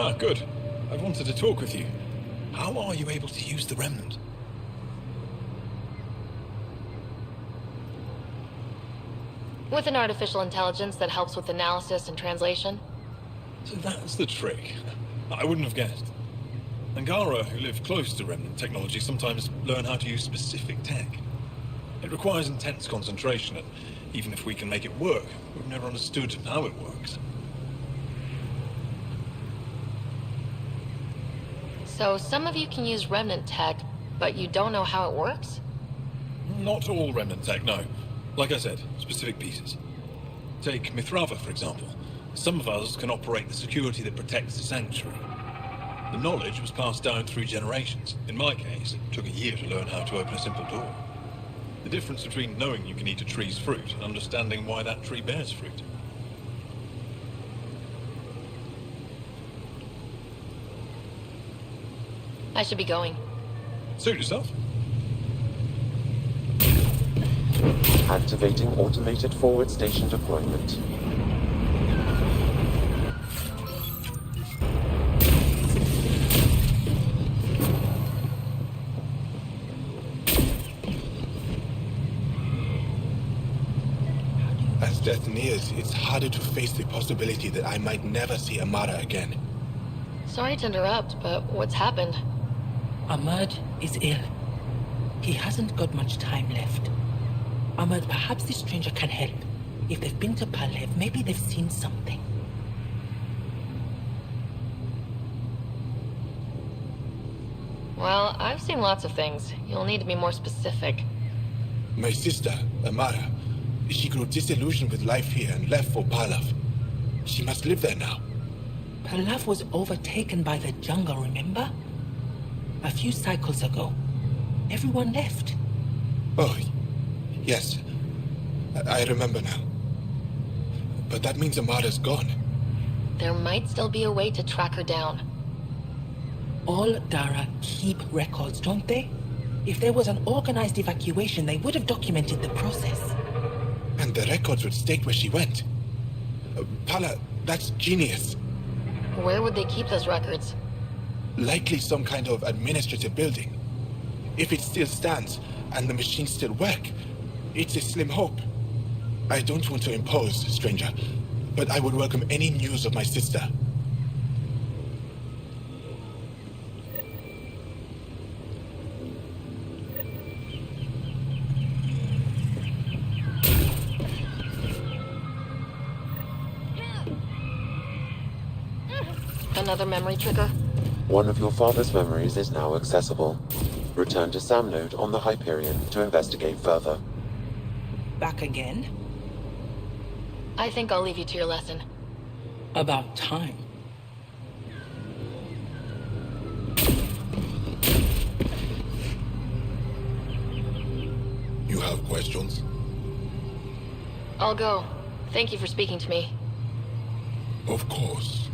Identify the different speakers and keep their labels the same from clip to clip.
Speaker 1: Ah, good. I wanted to talk with you. How are you able to use the remnant?
Speaker 2: With an artificial intelligence that helps with analysis and translation.
Speaker 1: So that's the trick. I wouldn't have guessed. Angara, who live close to remnant technology, sometimes learn how to use specific tech. It requires intense concentration, and even if we can make it work, we've never understood how it works.
Speaker 2: So some of you can use remnant tech, but you don't know how it works?
Speaker 1: Not all remnant tech, no. Like I said, specific pieces. Take Mithrava, for example. Some of us can operate the security that protects the sanctuary. The knowledge was passed down through generations. In my case, it took a year to learn how to open a simple door. The difference between knowing you can eat a tree's fruit and understanding why that tree bears fruit.
Speaker 2: I should be going.
Speaker 1: Suit yourself.
Speaker 3: Activating automated forward station deployment.
Speaker 4: As death nears, it's harder to face the possibility that I might never see Amara again.
Speaker 2: Sorry to interrupt, but what's happened?
Speaker 5: Ahmad is ill. He hasn't got much time left. Ahmad, perhaps this stranger can help. If they've been to Palev, maybe they've seen something.
Speaker 2: Well, I've seen lots of things. You'll need to be more specific.
Speaker 4: My sister, Amara, she grew disillusioned with life here and left for Palav. She must live there now.
Speaker 5: Palev was overtaken by the jungle, remember? A few cycles ago. Everyone left.
Speaker 4: Oh, yes. I remember now. But that means Amara's gone.
Speaker 2: There might still be a way to track her down.
Speaker 5: All Dara keep records, don't they? If there was an organized evacuation, they would have documented the process.
Speaker 4: And the records would state where she went. Pala, that's genius.
Speaker 2: Where would they keep those records?
Speaker 4: Likely some kind of administrative building. If it still stands, and the machines still work, it's a slim hope. I don't want to impose, stranger, but I would welcome any news of my sister.
Speaker 2: Another memory trigger?
Speaker 3: One of your father's memories is now accessible. Return to Sam Node on the Hyperion to investigate further.
Speaker 5: Back again?
Speaker 2: I think I'll leave you to your lesson.
Speaker 5: About time.
Speaker 4: You have questions?
Speaker 2: I'll go. Thank you for speaking to me.
Speaker 4: Of course.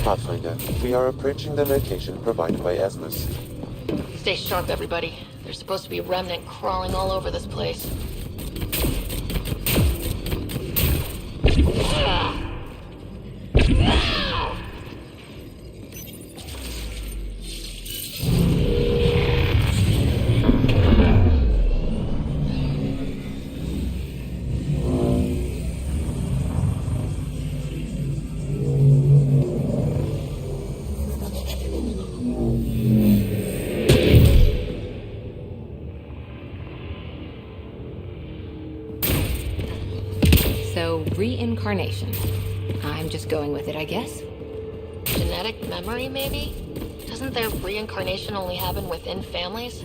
Speaker 3: Pathfinder, we are approaching the location provided by Esmus.
Speaker 2: Stay sharp, everybody. There's supposed to be a remnant crawling all over this place.
Speaker 6: So, reincarnation. I'm just going with it, I guess.
Speaker 2: Genetic memory, maybe? Doesn't their reincarnation only happen within families?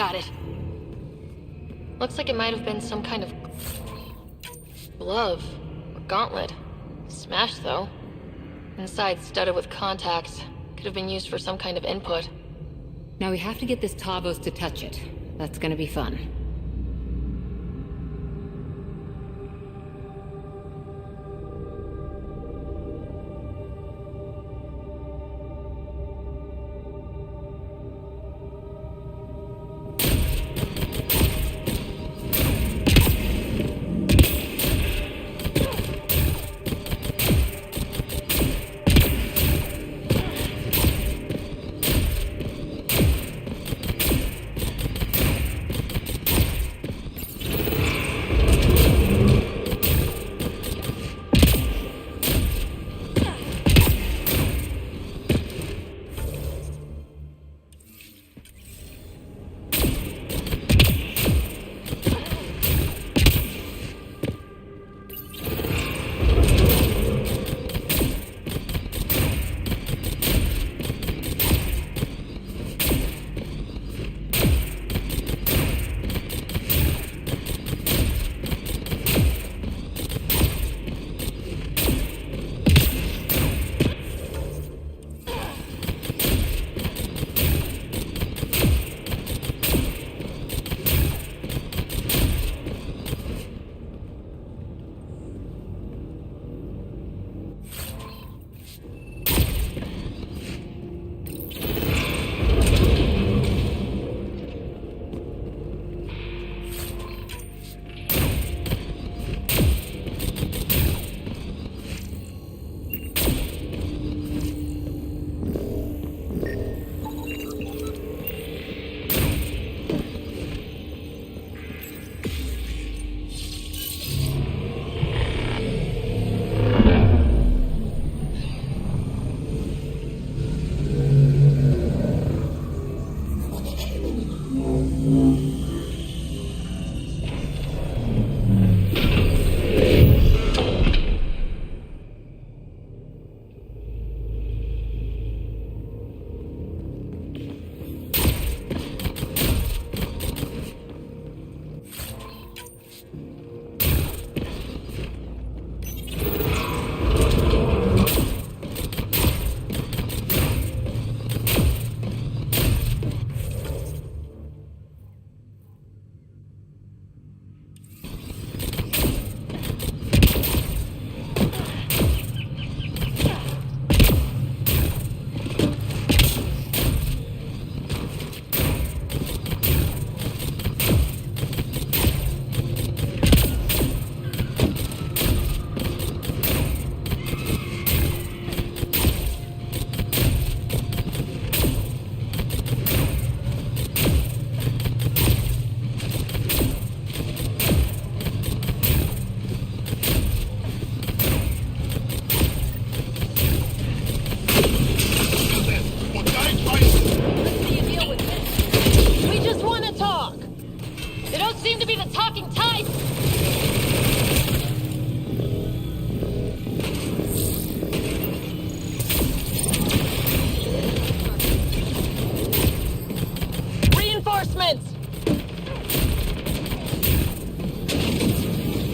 Speaker 2: Got it. Looks like it might have been some kind of glove or gauntlet. Smashed, though. Inside studded with contacts. Could have been used for some kind of input.
Speaker 6: Now we have to get this Tavos to touch it. That's gonna be fun.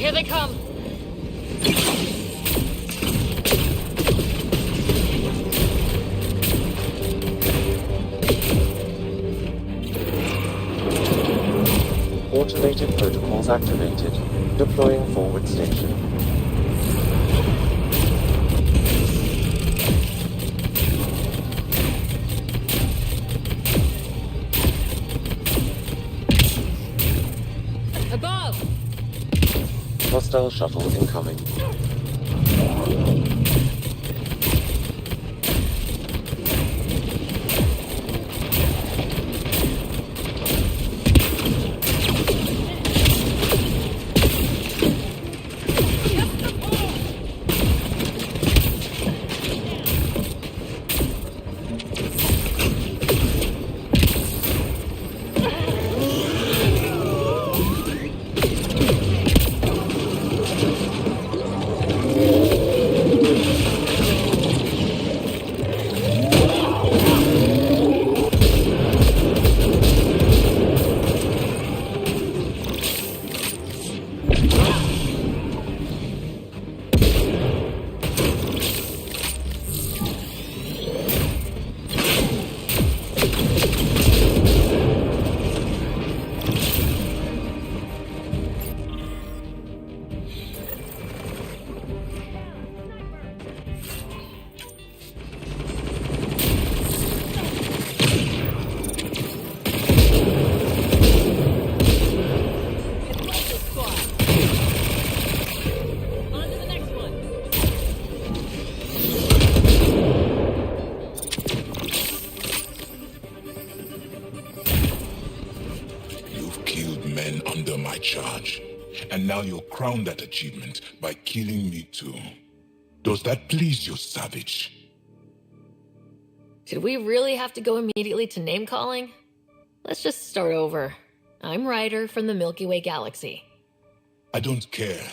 Speaker 2: Here they come.
Speaker 3: Automated protocols activated. Deploying forward station.
Speaker 6: Above!
Speaker 3: Hostile shuttle incoming.
Speaker 4: my charge. And now you'll crown that achievement by killing me too. Does that please you, savage?
Speaker 2: Did we really have to go immediately to name-calling? Let's just start over. I'm Ryder from the Milky Way galaxy.
Speaker 4: I don't care.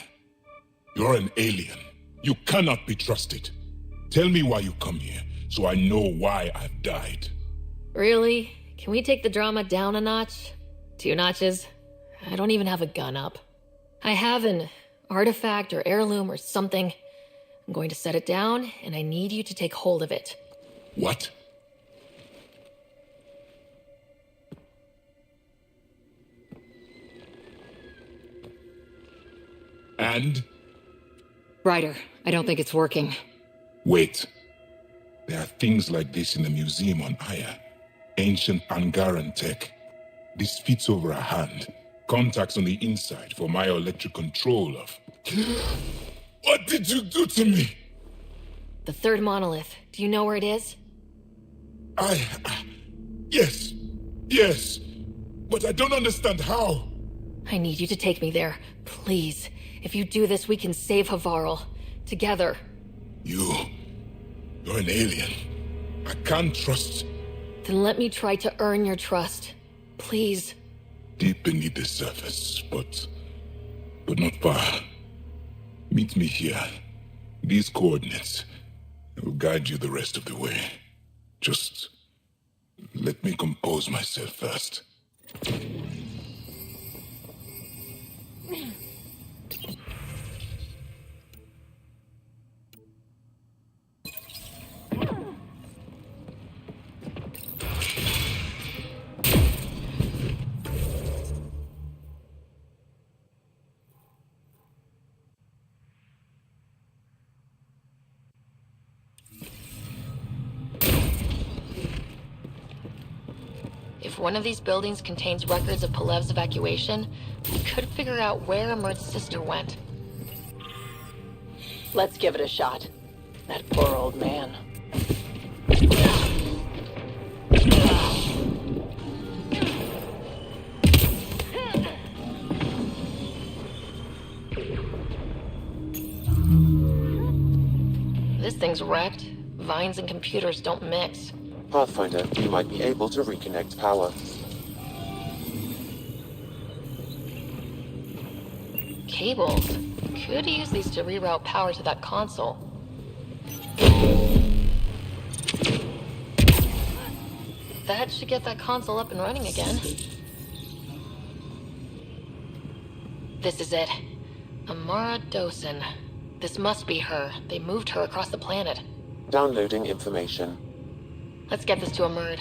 Speaker 4: You're an alien. You cannot be trusted. Tell me why you come here, so I know why I've died.
Speaker 2: Really? Can we take the drama down a notch? 2 notches? I don't even have a gun up. I have an artifact or heirloom or something. I'm going to set it down, and I need you to take hold of it.
Speaker 4: What? And?
Speaker 6: Ryder, I don't think it's working.
Speaker 4: Wait. There are things like this in the museum on Aya. Ancient Angaran tech. This fits over a hand. Contacts on the inside for myoelectric control of... What did you do to me?
Speaker 2: The 3rd monolith. Do you know where it is?
Speaker 4: Yes. Yes. But I don't understand how.
Speaker 2: I need you to take me there. Please. If you do this, we can save Havarl. Together.
Speaker 4: You're an alien. I can't trust...
Speaker 2: Then let me try to earn your trust. Please.
Speaker 4: Deep beneath the surface, but not far. Meet me here. These coordinates. I will guide you the rest of the way. Just let me compose myself first.
Speaker 2: If one of these buildings contains records of Palev's evacuation, we could figure out where Amur's sister went.
Speaker 5: Let's give it a shot. That poor old man.
Speaker 2: This thing's wrecked. Vines and computers don't mix.
Speaker 3: Pathfinder, you might be able to reconnect power.
Speaker 2: Cables. Could use these to reroute power to that console. That should get that console up and running again. This is it. Amara Dosen. This must be her. They moved her across the planet.
Speaker 3: Downloading information.
Speaker 2: Let's get this to Amurd.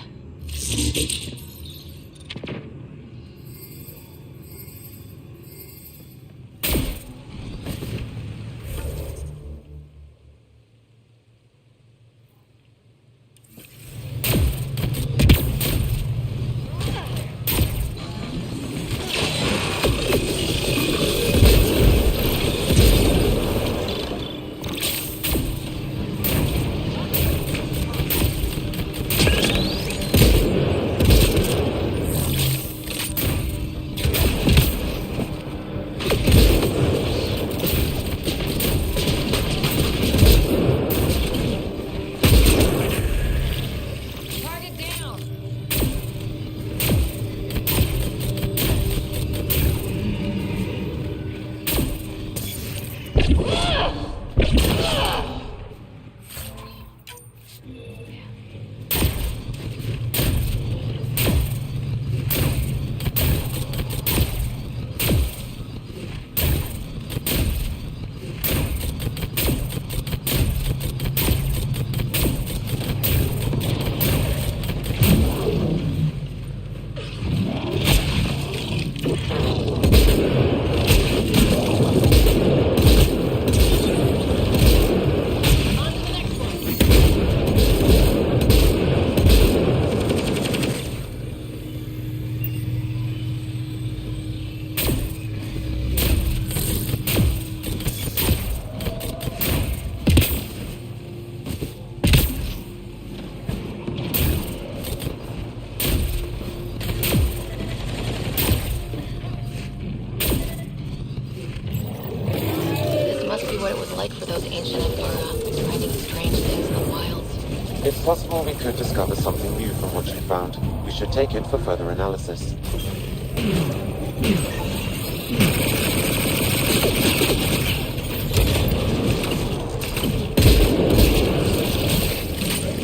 Speaker 2: like for those ancient Furry finding strange things in the wilds.
Speaker 3: It's possible we could discover something new from what you found. We should take it for further analysis.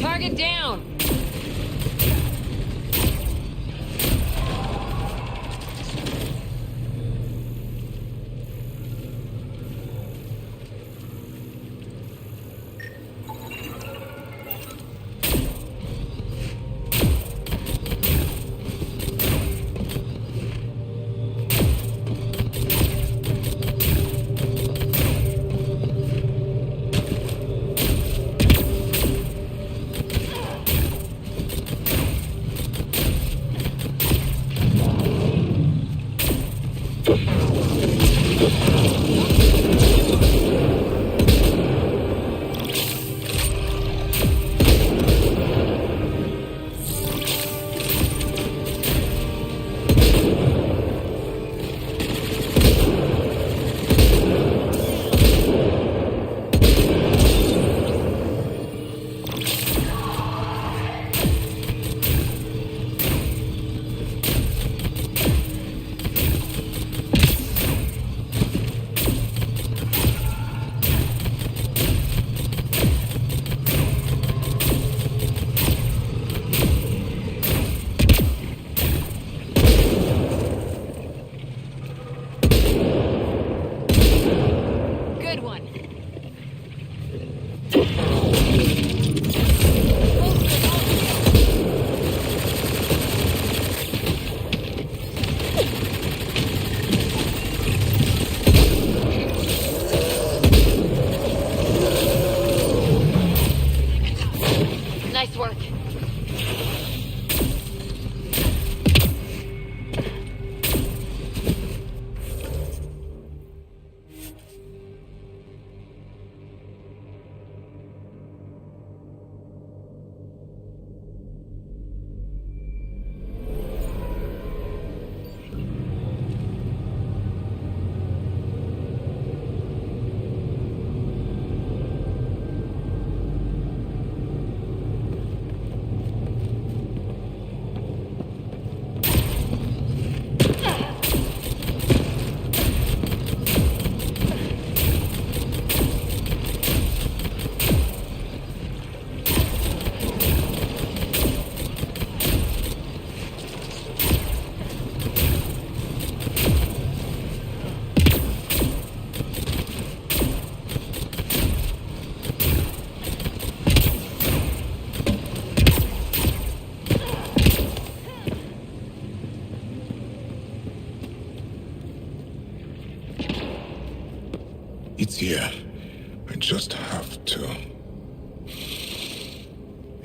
Speaker 6: Target down!
Speaker 2: Nice work.
Speaker 4: It's here. I just have to.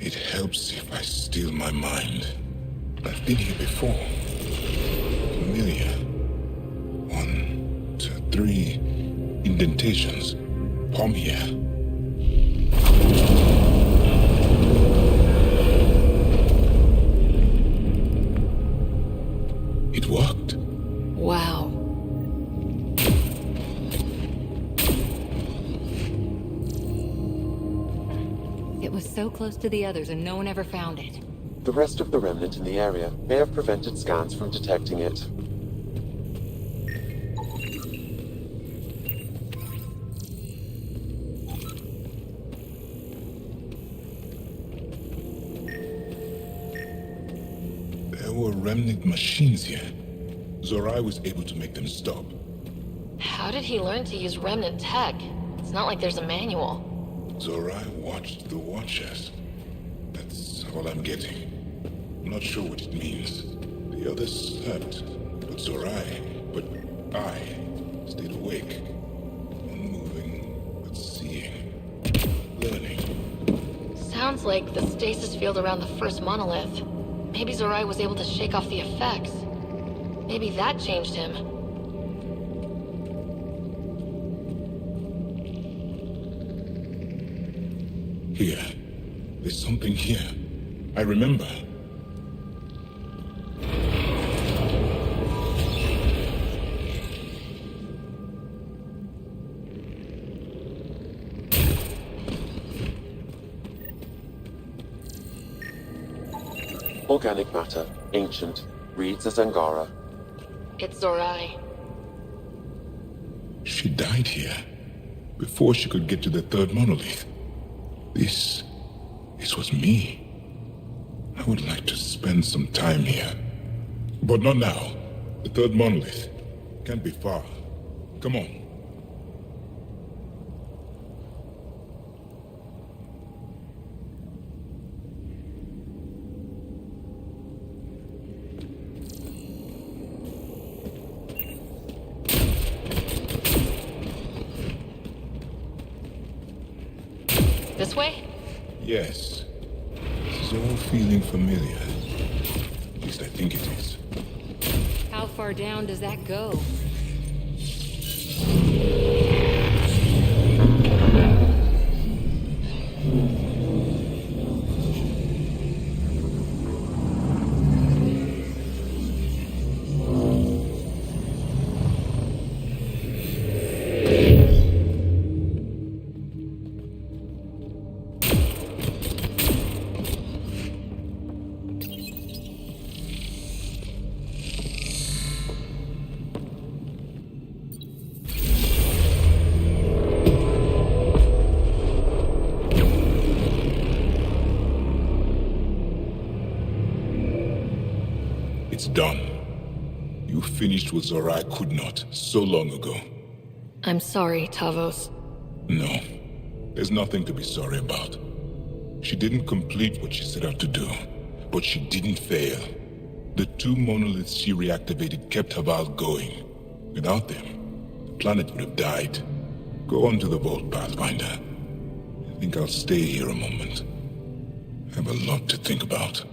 Speaker 4: It helps if I steal my mind. I've been here before. Familiar. 1, 2, 3 indentations. Palm here. It worked.
Speaker 2: Wow.
Speaker 6: It was so close to the others and no one ever found it.
Speaker 3: The rest of the remnant in the area may have prevented scans from detecting it.
Speaker 4: There were remnant machines here. Zorai was able to make them stop.
Speaker 2: How did he learn to use remnant tech? It's not like there's a manual.
Speaker 4: Zorai watched the Watchers. That's all I'm getting. I'm not sure what it means. The others slept, but I stayed awake. Unmoving, but seeing. Learning.
Speaker 2: Sounds like the stasis field around the first monolith. Maybe Zorai was able to shake off the effects. Maybe that changed him.
Speaker 4: Here. There's something here. I remember.
Speaker 3: Organic matter, ancient, reads as Angara.
Speaker 2: It's Zorai.
Speaker 4: She died here before she could get to the third monolith. This was me. I would like to spend some time here. But not now. The third monolith can't be far. Come on.
Speaker 2: This way?
Speaker 4: Yes. This is all feeling familiar. At least I think it is.
Speaker 6: How far down does that go?
Speaker 4: It's done. You finished what Zorai could not so long ago.
Speaker 2: I'm sorry, Tavos.
Speaker 4: No, there's nothing to be sorry about. She didn't complete what she set out to do, but she didn't fail. The 2 monoliths she reactivated kept Haval going. Without them, the planet would have died. Go on to the vault, Pathfinder. I think I'll stay here a moment. I have a lot to think about.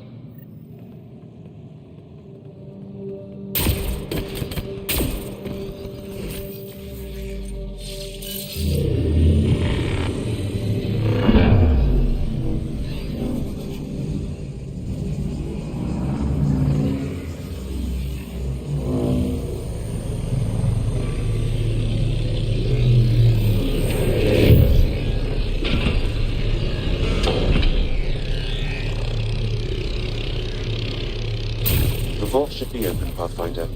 Speaker 3: The vault should be open, Pathfinder.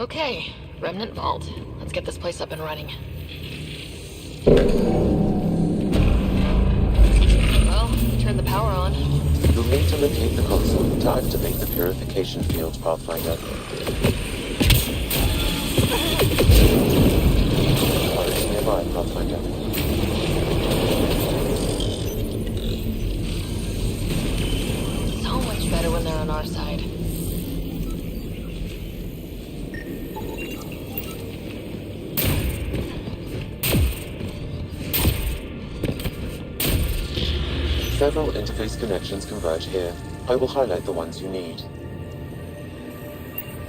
Speaker 2: Okay, Remnant Vault. Let's get this place up and running. Well, turn the power on.
Speaker 3: You'll need to locate the console to activate the purification field, Pathfinder. Turrets nearby, Pathfinder.
Speaker 2: So much better when they're on our side.
Speaker 3: Several interface connections converge here. I will highlight the ones you need.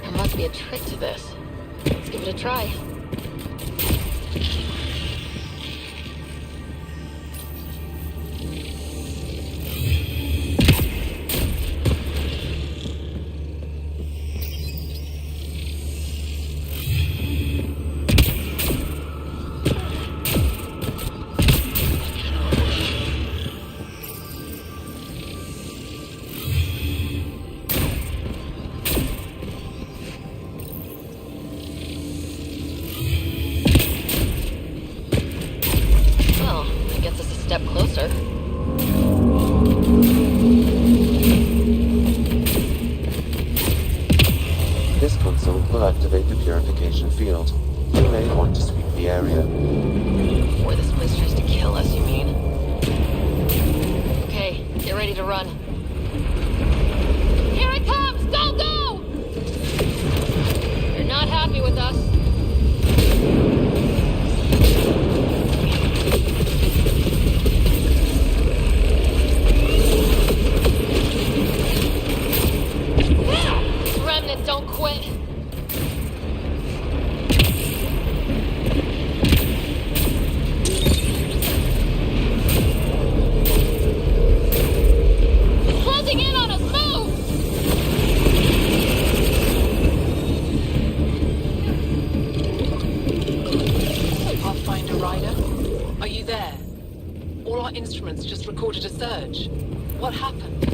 Speaker 2: There must be a trick to this. Let's give it a try. Step closer.
Speaker 3: This console will activate the purification field. You may want to sweep the area.
Speaker 2: Or this place tries to kill us, you mean? Okay, get ready to run. Here it comes! Go, go! You're not happy with us. Don't quit. Closing in on us, move!
Speaker 5: Pathfinder Rider, are you there? All our instruments just recorded a surge. What happened?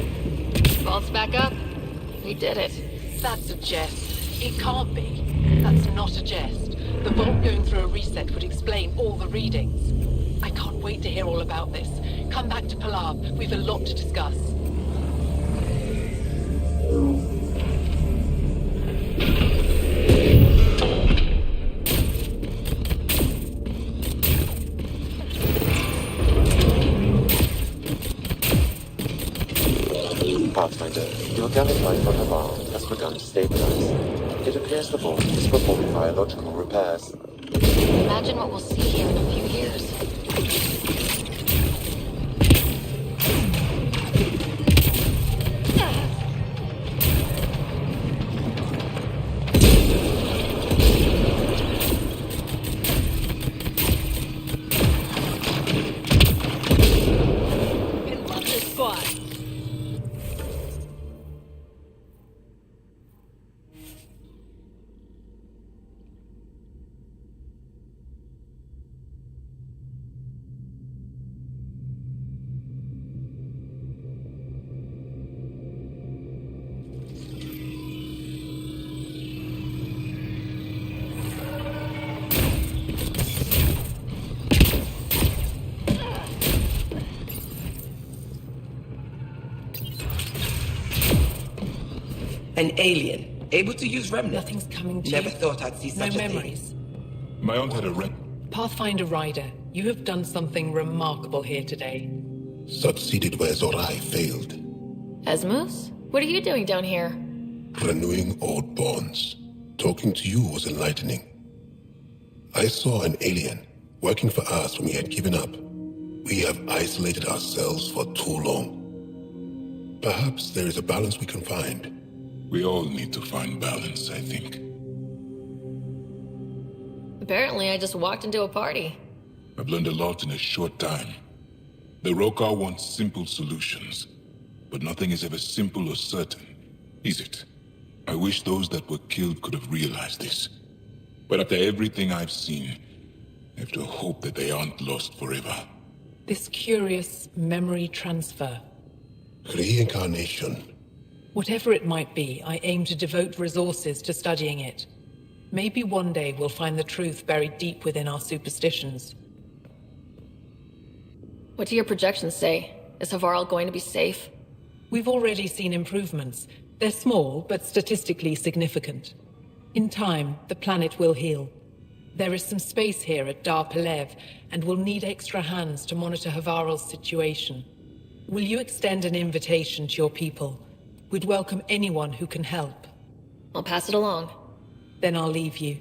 Speaker 2: Vault's back up. We did it.
Speaker 5: That's a jest. It can't be. That's not a jest. The vault going through a reset would explain all the readings. I can't wait to hear all about this. Come back to Palav. We've a lot to discuss.
Speaker 3: Pathfinder, your gallic life on Haval has begun to stabilize. It appears the vault is performing biological repairs.
Speaker 2: Imagine what we'll see here in a few years.
Speaker 7: An alien, able to use remnant.
Speaker 5: Nothing's coming to
Speaker 7: Never
Speaker 5: you.
Speaker 7: thought I'd see such
Speaker 5: No
Speaker 7: a thing.
Speaker 5: memories.
Speaker 1: My aunt had a rent.
Speaker 5: Pathfinder Rider, you have done something remarkable here today.
Speaker 4: Succeeded where Zorai failed.
Speaker 2: Asmus? What are you doing down here?
Speaker 4: Renewing old bonds. Talking to you was enlightening. I saw an alien working for us when we had given up. We have isolated ourselves for too long. Perhaps there is a balance we can find.
Speaker 8: We all need to find balance, I think.
Speaker 2: Apparently, I just walked into a party.
Speaker 8: I've learned a lot in a short time. The Rokar wants simple solutions, but nothing is ever simple or certain, is it? I wish those that were killed could have realized this. But after everything I've seen, I have to hope that they aren't lost forever.
Speaker 5: This curious memory transfer.
Speaker 4: Reincarnation.
Speaker 5: Whatever it might be, I aim to devote resources to studying it. Maybe one day we'll find the truth buried deep within our superstitions.
Speaker 2: What do your projections say? Is Havarl going to be safe?
Speaker 5: We've already seen improvements. They're small, but statistically significant. In time, the planet will heal. There is some space here at Dar Pelev, and we'll need extra hands to monitor Havarl's situation. Will you extend an invitation to your people? We'd welcome anyone who can help.
Speaker 2: I'll pass it along.
Speaker 5: Then I'll leave you.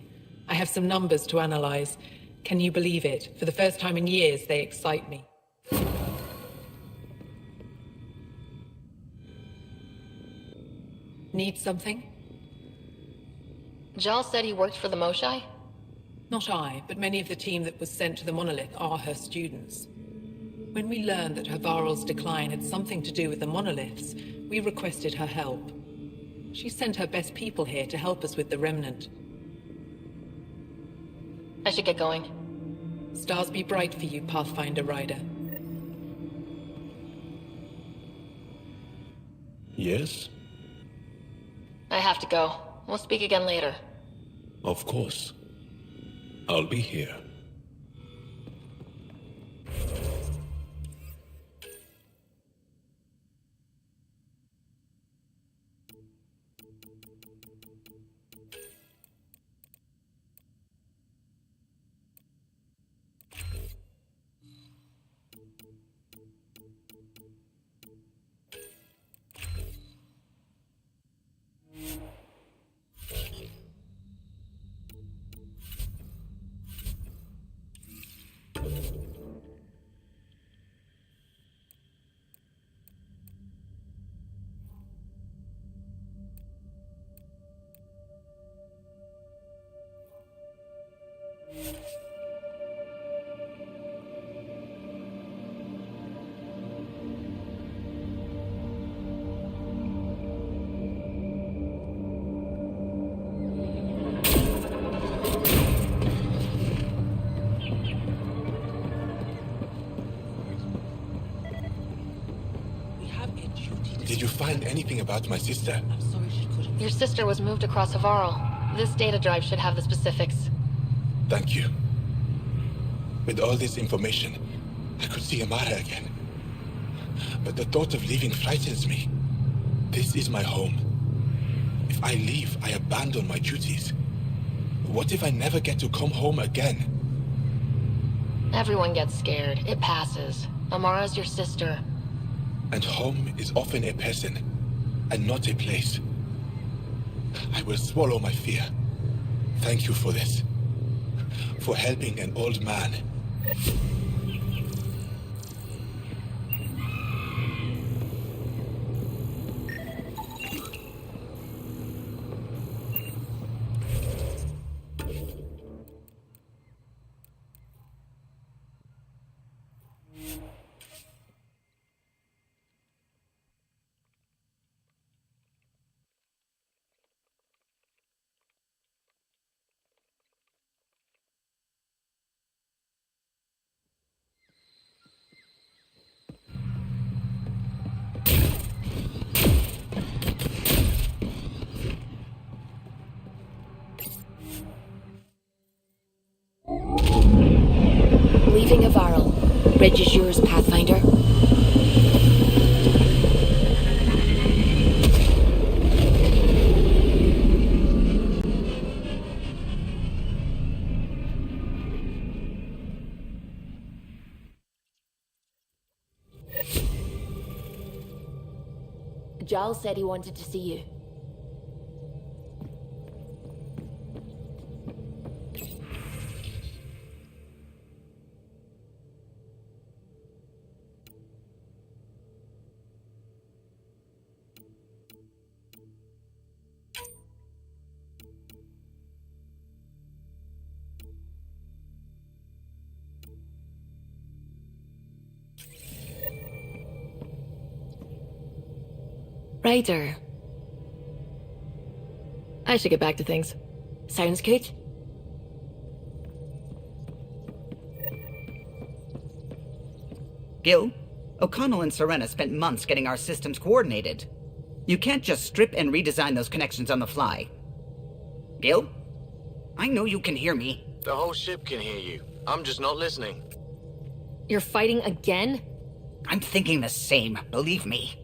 Speaker 5: I have some numbers to analyze. Can you believe it? For the first time in years, they excite me. Need something?
Speaker 2: Jal said he worked for the Moshai?
Speaker 5: Not I, but many of the team that was sent to the monolith are her students. When we learned that Havarl's decline had something to do with the monoliths, we requested her help. She sent her best people here to help us with the remnant.
Speaker 2: I should get going.
Speaker 5: Stars be bright for you, Pathfinder Rider.
Speaker 1: Yes?
Speaker 2: I have to go. We'll speak again later.
Speaker 1: Of course. I'll be here.
Speaker 4: Did you find anything about my sister?
Speaker 2: Your sister was moved across Havarl. This data drive should have the specifics.
Speaker 4: Thank you. With all this information, I could see Amara again. But the thought of leaving frightens me. This is my home. If I leave, I abandon my duties. What if I never get to come home again?
Speaker 2: Everyone gets scared. It passes. Amara's your sister.
Speaker 4: And home is often a person, and not a place. I will swallow my fear. Thank you for this. For helping an old man.
Speaker 6: Leaving Havarl. Bridge is yours, Pathfinder. Giles said he wanted to see you.
Speaker 2: Righter. I should get back to things.
Speaker 6: Sounds good.
Speaker 9: Gil, O'Connell and Serena spent months getting our systems coordinated. You can't just strip and redesign those connections on the fly. Gil? I know you can hear me.
Speaker 10: The whole ship can hear you. I'm just not listening.
Speaker 2: You're fighting again?
Speaker 9: I'm thinking the same, believe me.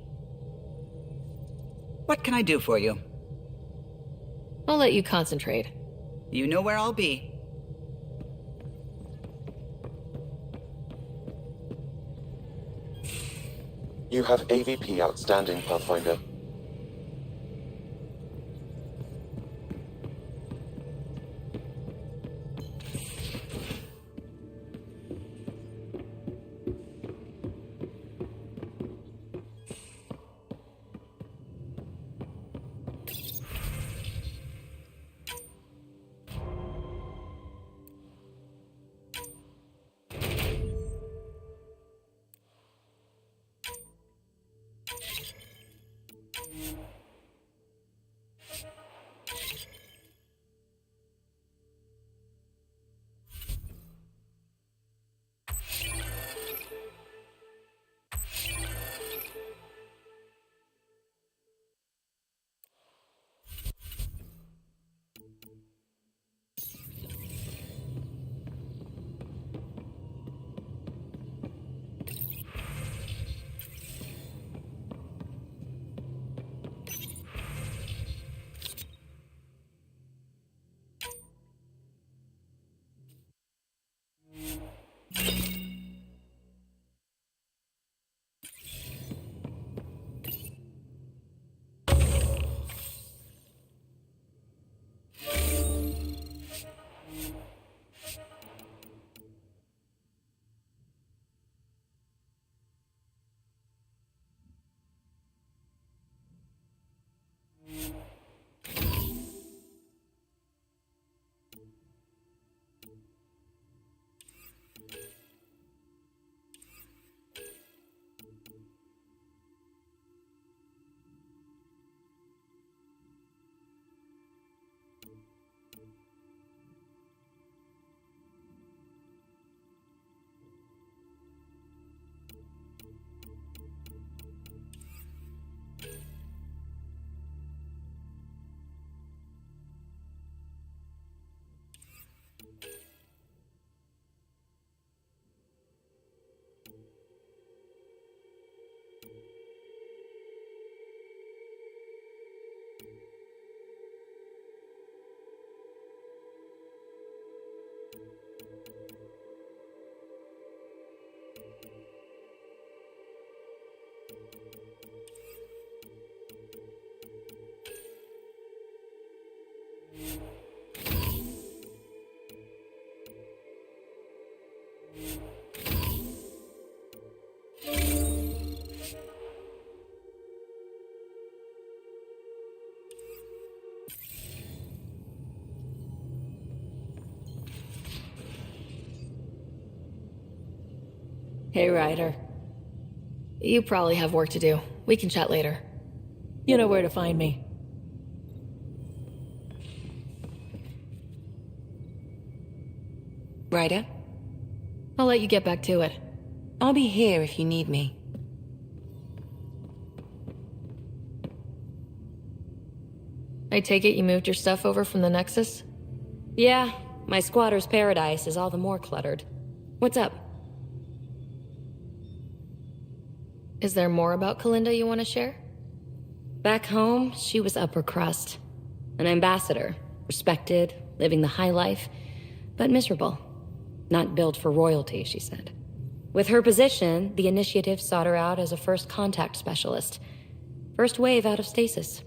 Speaker 9: What can I do for you?
Speaker 2: I'll let you concentrate.
Speaker 9: You know where I'll be.
Speaker 3: You have AVP outstanding, Pathfinder.
Speaker 2: Hey, Ryder. You probably have work to do. We can chat later. You know where to find me.
Speaker 10: Ryder?
Speaker 2: I'll let you get back to it.
Speaker 10: I'll be here if you need me.
Speaker 2: I take it you moved your stuff over from the Nexus?
Speaker 10: Yeah, my squatter's paradise is all the more cluttered. What's up?
Speaker 2: Is there more about Kalinda you want to share?
Speaker 10: Back home, she was upper crust. An ambassador, respected, living the high life, but miserable. Not built for royalty, she said. With her position, the initiative sought her out as a first contact specialist. First wave out of stasis.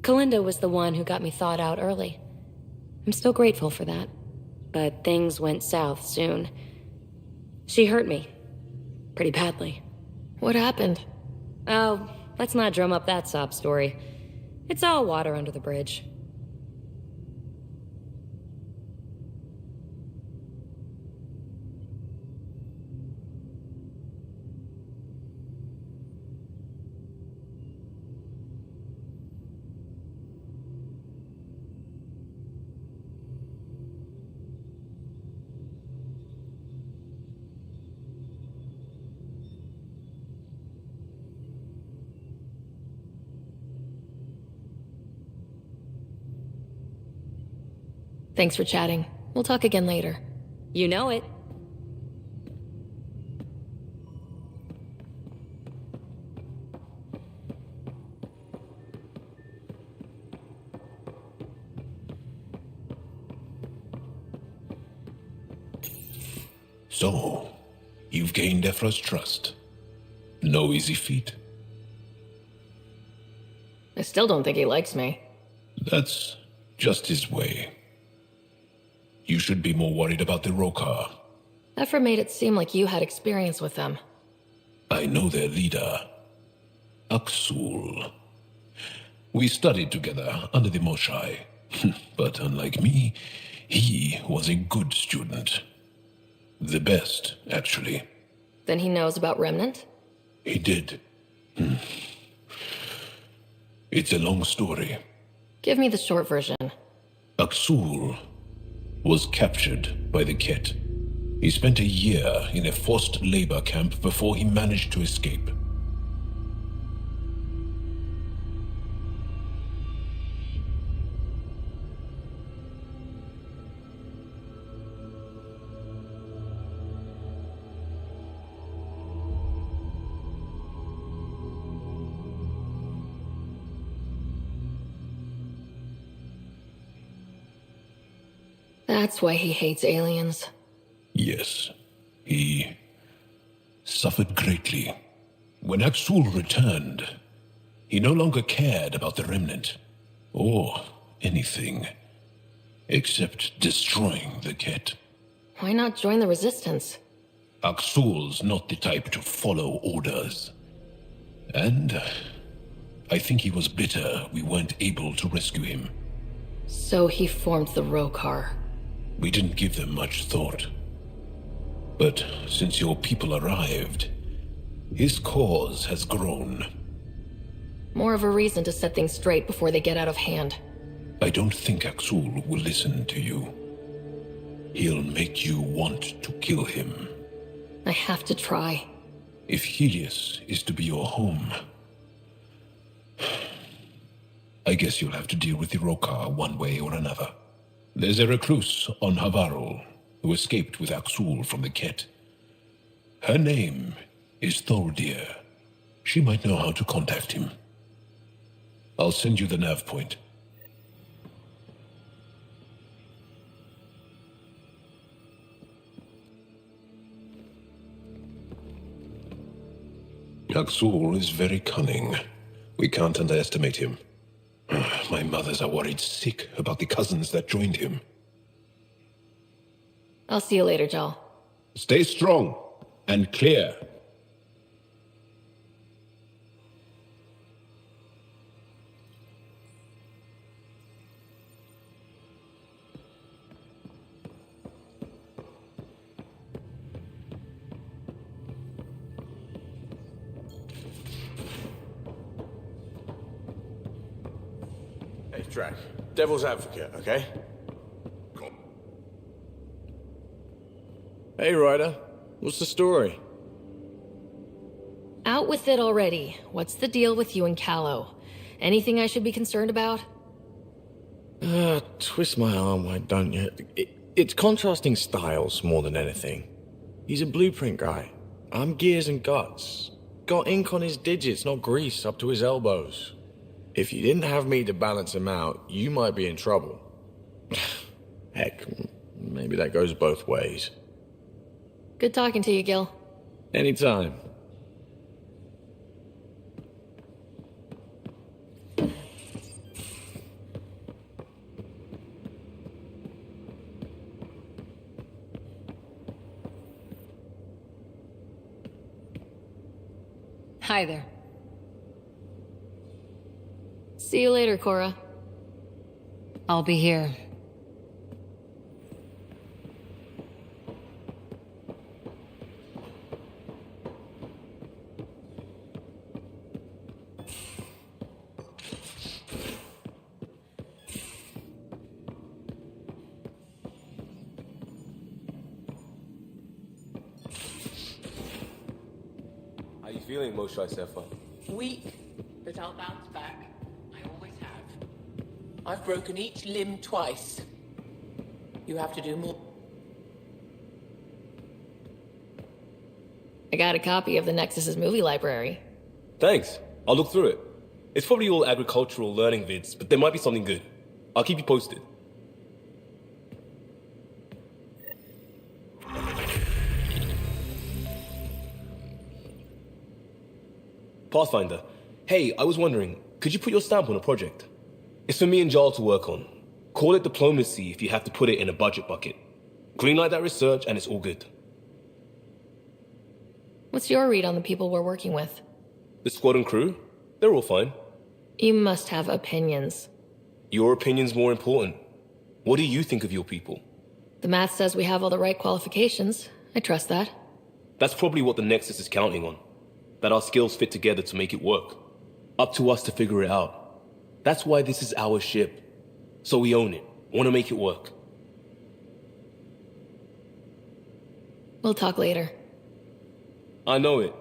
Speaker 10: Kalinda was the one who got me thawed out early. I'm still grateful for that. But things went south soon. She hurt me. Pretty badly.
Speaker 2: What happened?
Speaker 10: Oh, let's not drum up that sob story. It's all water under the bridge.
Speaker 2: Thanks for chatting. We'll talk again later.
Speaker 10: You know it.
Speaker 11: So, you've gained Ephra's trust. No easy feat.
Speaker 2: I still don't think he likes me.
Speaker 11: That's just his way. You should be more worried about the Rokar.
Speaker 2: Ephra made it seem like you had experience with them.
Speaker 11: I know their leader, Aksul. We studied together under the Moshai. But unlike me, he was a good student. The best, actually.
Speaker 2: Then he knows about Remnant?
Speaker 11: He did. It's a long story.
Speaker 2: Give me the short version.
Speaker 11: Aksul was captured by the Ket. He spent a year in a forced labor camp before he managed to escape.
Speaker 2: That's why he hates aliens.
Speaker 11: Yes, he suffered greatly. When Aksul returned, he no longer cared about the Remnant, or anything, except destroying the Ket.
Speaker 2: Why not join the Resistance?
Speaker 11: Aksul's not the type to follow orders. And I think he was bitter we weren't able to rescue him.
Speaker 2: So he formed the Rokar.
Speaker 11: We didn't give them much thought. But since your people arrived, his cause has grown.
Speaker 2: More of a reason to set things straight before they get out of hand.
Speaker 11: I don't think Aksul will listen to you. He'll make you want to kill him.
Speaker 2: I have to try.
Speaker 11: If Helios is to be your home, I guess you'll have to deal with the Rokar one way or another. There's a recluse on Havarul who escaped with Aksul from the Ket. Her name is Thordir. She might know how to contact him. I'll send you the nav point. Aksul is very cunning. We can't underestimate him. My mothers are worried sick about the cousins that joined him.
Speaker 2: I'll see you later, Jal.
Speaker 11: Stay strong and clear.
Speaker 12: Hey, Drac. Devil's advocate, okay? Hey, Ryder. What's the story?
Speaker 2: Out with it already. What's the deal with you and Callow? Anything I should be concerned about?
Speaker 12: Twist my arm, why don't you? It's contrasting styles more than anything. He's a blueprint guy. I'm gears and guts. Got ink on his digits, not grease up to his elbows. If you didn't have me to balance him out, you might be in trouble. Heck, maybe that goes both ways.
Speaker 2: Good talking to you, Gil.
Speaker 12: Anytime.
Speaker 10: Hi there.
Speaker 2: See you later, Cora.
Speaker 10: I'll be here.
Speaker 13: How you feeling, Moshai Sefa?
Speaker 5: Weak, but I'll bounce back. I always have. I've broken each limb twice. You have to do more.
Speaker 2: I got a copy of the Nexus's movie library.
Speaker 13: Thanks. I'll look through it. It's probably all agricultural learning vids, but there might be something good. I'll keep you posted. Pathfinder. Hey, I was wondering, could you put your stamp on a project? It's for me and Jarl to work on. Call it diplomacy if you have to put it in a budget bucket. Greenlight that research and it's all good.
Speaker 2: What's your read on the people we're working with?
Speaker 13: The squad and crew? They're all fine.
Speaker 2: You must have opinions.
Speaker 13: Your opinion's more important. What do you think of your people?
Speaker 2: The math says we have all the right qualifications. I trust that.
Speaker 13: That's probably what the Nexus is counting on. That our skills fit together to make it work. Up to us to figure it out. That's why this is our ship. So we own it. Want to make it work.
Speaker 2: We'll talk later.
Speaker 13: I know it.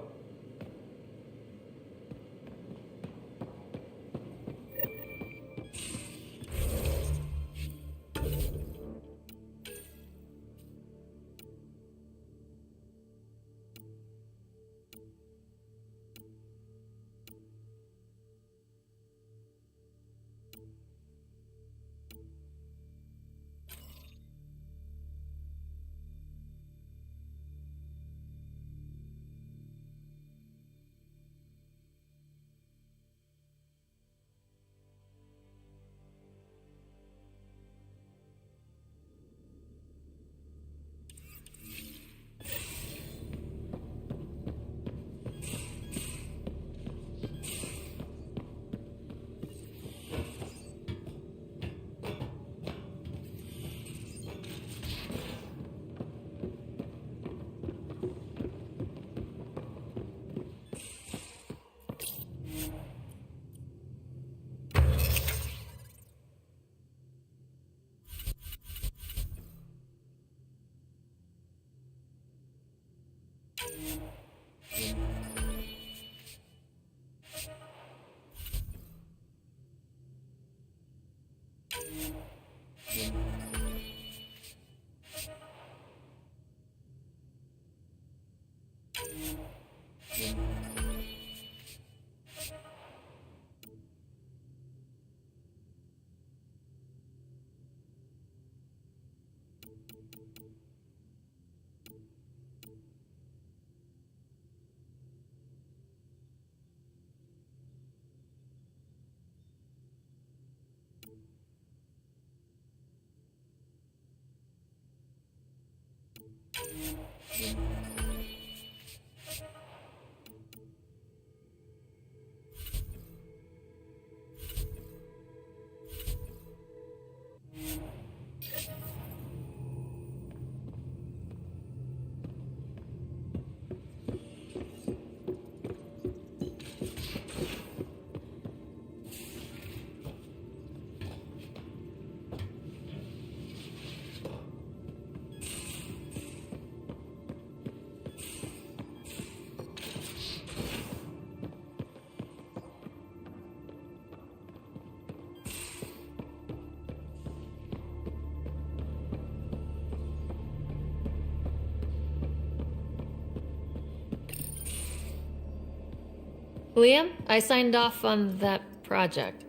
Speaker 2: Liam, I signed off on that project.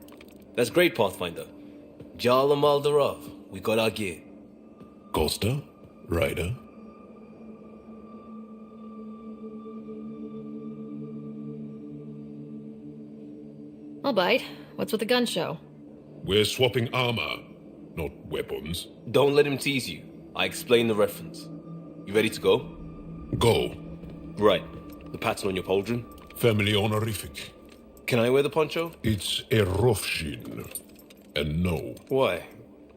Speaker 13: That's great, Pathfinder. Jarl Maldarov, we got our gear.
Speaker 11: Costa? Ryder?
Speaker 2: I'll bite. What's with the gun show?
Speaker 11: We're swapping armor, not weapons.
Speaker 13: Don't let him tease you. I explained the reference. You ready to go?
Speaker 11: Go.
Speaker 13: Right. The pattern on your pauldron?
Speaker 11: Family honorific.
Speaker 13: Can I wear the poncho?
Speaker 11: It's a Rofshin. And no.
Speaker 13: Why?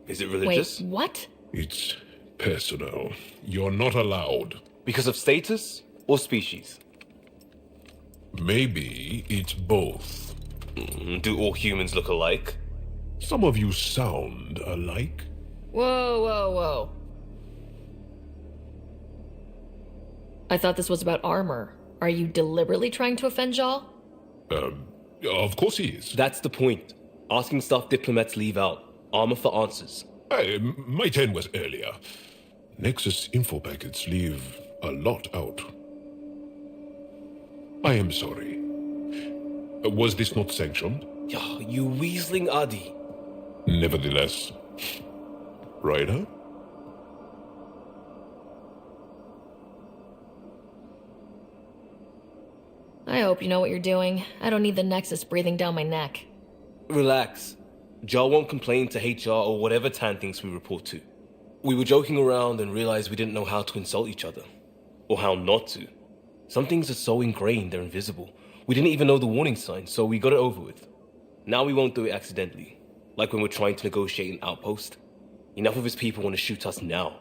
Speaker 13: Is it religious?
Speaker 2: Wait, what?
Speaker 11: It's personal. You're not allowed.
Speaker 13: Because of status or species?
Speaker 11: Maybe it's both.
Speaker 13: Do all humans look alike?
Speaker 11: Some of you sound alike.
Speaker 2: Whoa, whoa, whoa. I thought this was about armor. Are you deliberately trying to offend Jarl?
Speaker 11: Of course he is.
Speaker 13: That's the point. Asking stuff diplomats leave out. Armor for answers.
Speaker 11: My turn was earlier. Nexus info packets leave a lot out. I am sorry. Was this not sanctioned?
Speaker 13: You weaseling Adi.
Speaker 11: Nevertheless. Ryder?
Speaker 2: I hope hope you know what you're doing. I don't need the Nexus breathing down my neck.
Speaker 13: Relax. Jar won't complain to HR or whatever Tan thinks we report to. We were joking around and realized we didn't know how to insult each other. Or how not to. Some things are so ingrained they're invisible. We didn't even know the warning signs, so we got it over with. Now we won't do it accidentally. Like when we're trying to negotiate an outpost. Enough of his people want to shoot us now.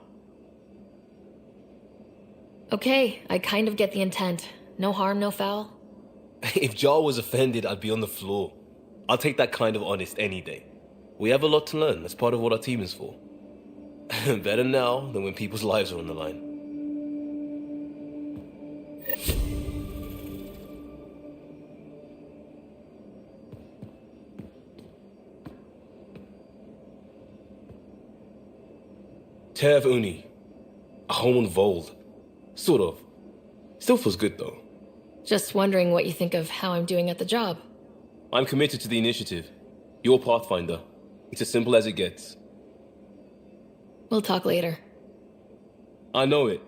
Speaker 2: Okay, I kind of get the intent. No harm, no foul.
Speaker 13: If Jar was offended, I'd be on the floor. I'll take that kind of honest any day. We have a lot to learn. That's part of what our team is for. Better now than when people's lives are on the line. Tev Uni. A home on Vold. Sort of. Still feels good though.
Speaker 2: Just wondering what you think of how I'm doing at the job.
Speaker 13: I'm committed to the initiative. You're Pathfinder. It's as simple as it gets.
Speaker 2: We'll talk later.
Speaker 13: I know it.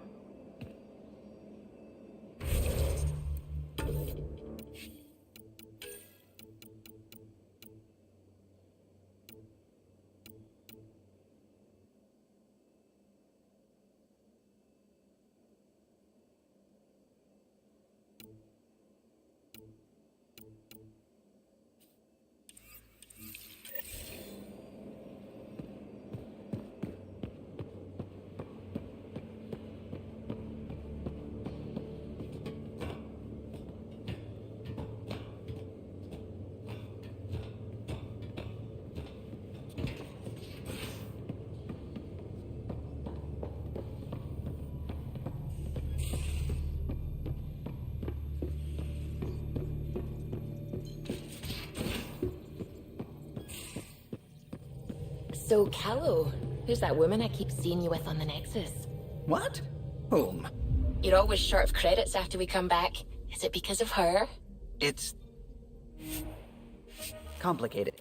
Speaker 6: So, Callow, who's that woman I keep seeing you with on the Nexus?
Speaker 9: What? Whom?
Speaker 6: You're always short of credits after we come back. Is it because of her?
Speaker 9: It's complicated.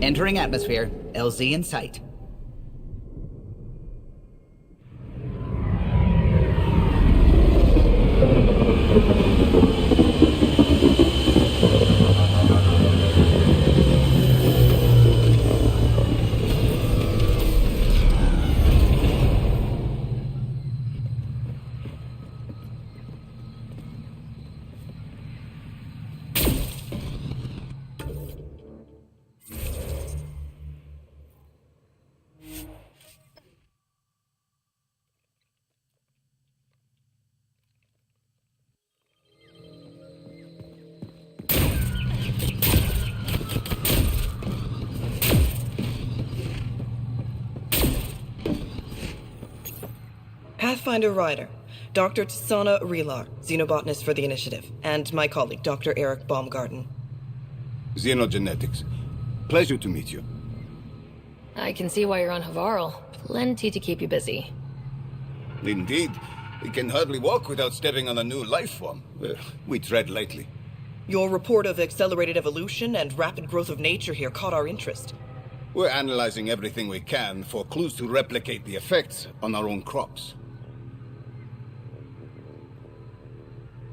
Speaker 9: Entering atmosphere. LZ in sight.
Speaker 14: Pathfinder Ryder, Dr. Tsana Relar, xenobotanist for the Initiative, and my colleague, Dr. Eric Baumgarten.
Speaker 15: Xenogenetics. Pleasure to meet you.
Speaker 2: I can see why you're on Havarl. Plenty to keep you busy.
Speaker 15: Indeed. We can hardly walk without stepping on a new life form. We tread lightly.
Speaker 14: Your report of accelerated evolution and rapid growth of nature here caught our interest.
Speaker 15: We're analyzing everything we can for clues to replicate the effects on our own crops.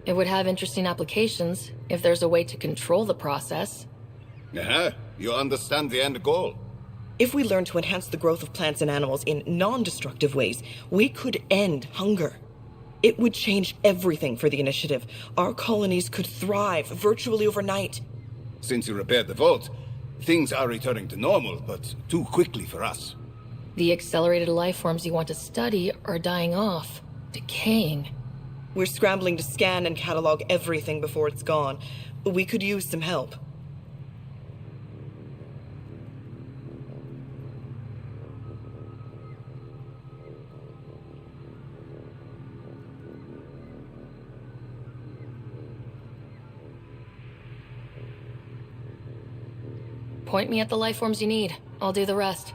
Speaker 2: It would have interesting applications if there's a way to control the process.
Speaker 15: You understand the end goal.
Speaker 14: If we learn to enhance the growth of plants and animals in non-destructive ways, we could end hunger. It would change everything for the Initiative. Our colonies could thrive virtually overnight.
Speaker 15: Since you repaired the vault, things are returning to normal, but too quickly for us.
Speaker 2: The accelerated life forms you want to study are dying off, decaying.
Speaker 14: We're scrambling to scan and catalog everything before it's gone. We could use some help.
Speaker 2: Point me at the life forms you need. I'll do the rest.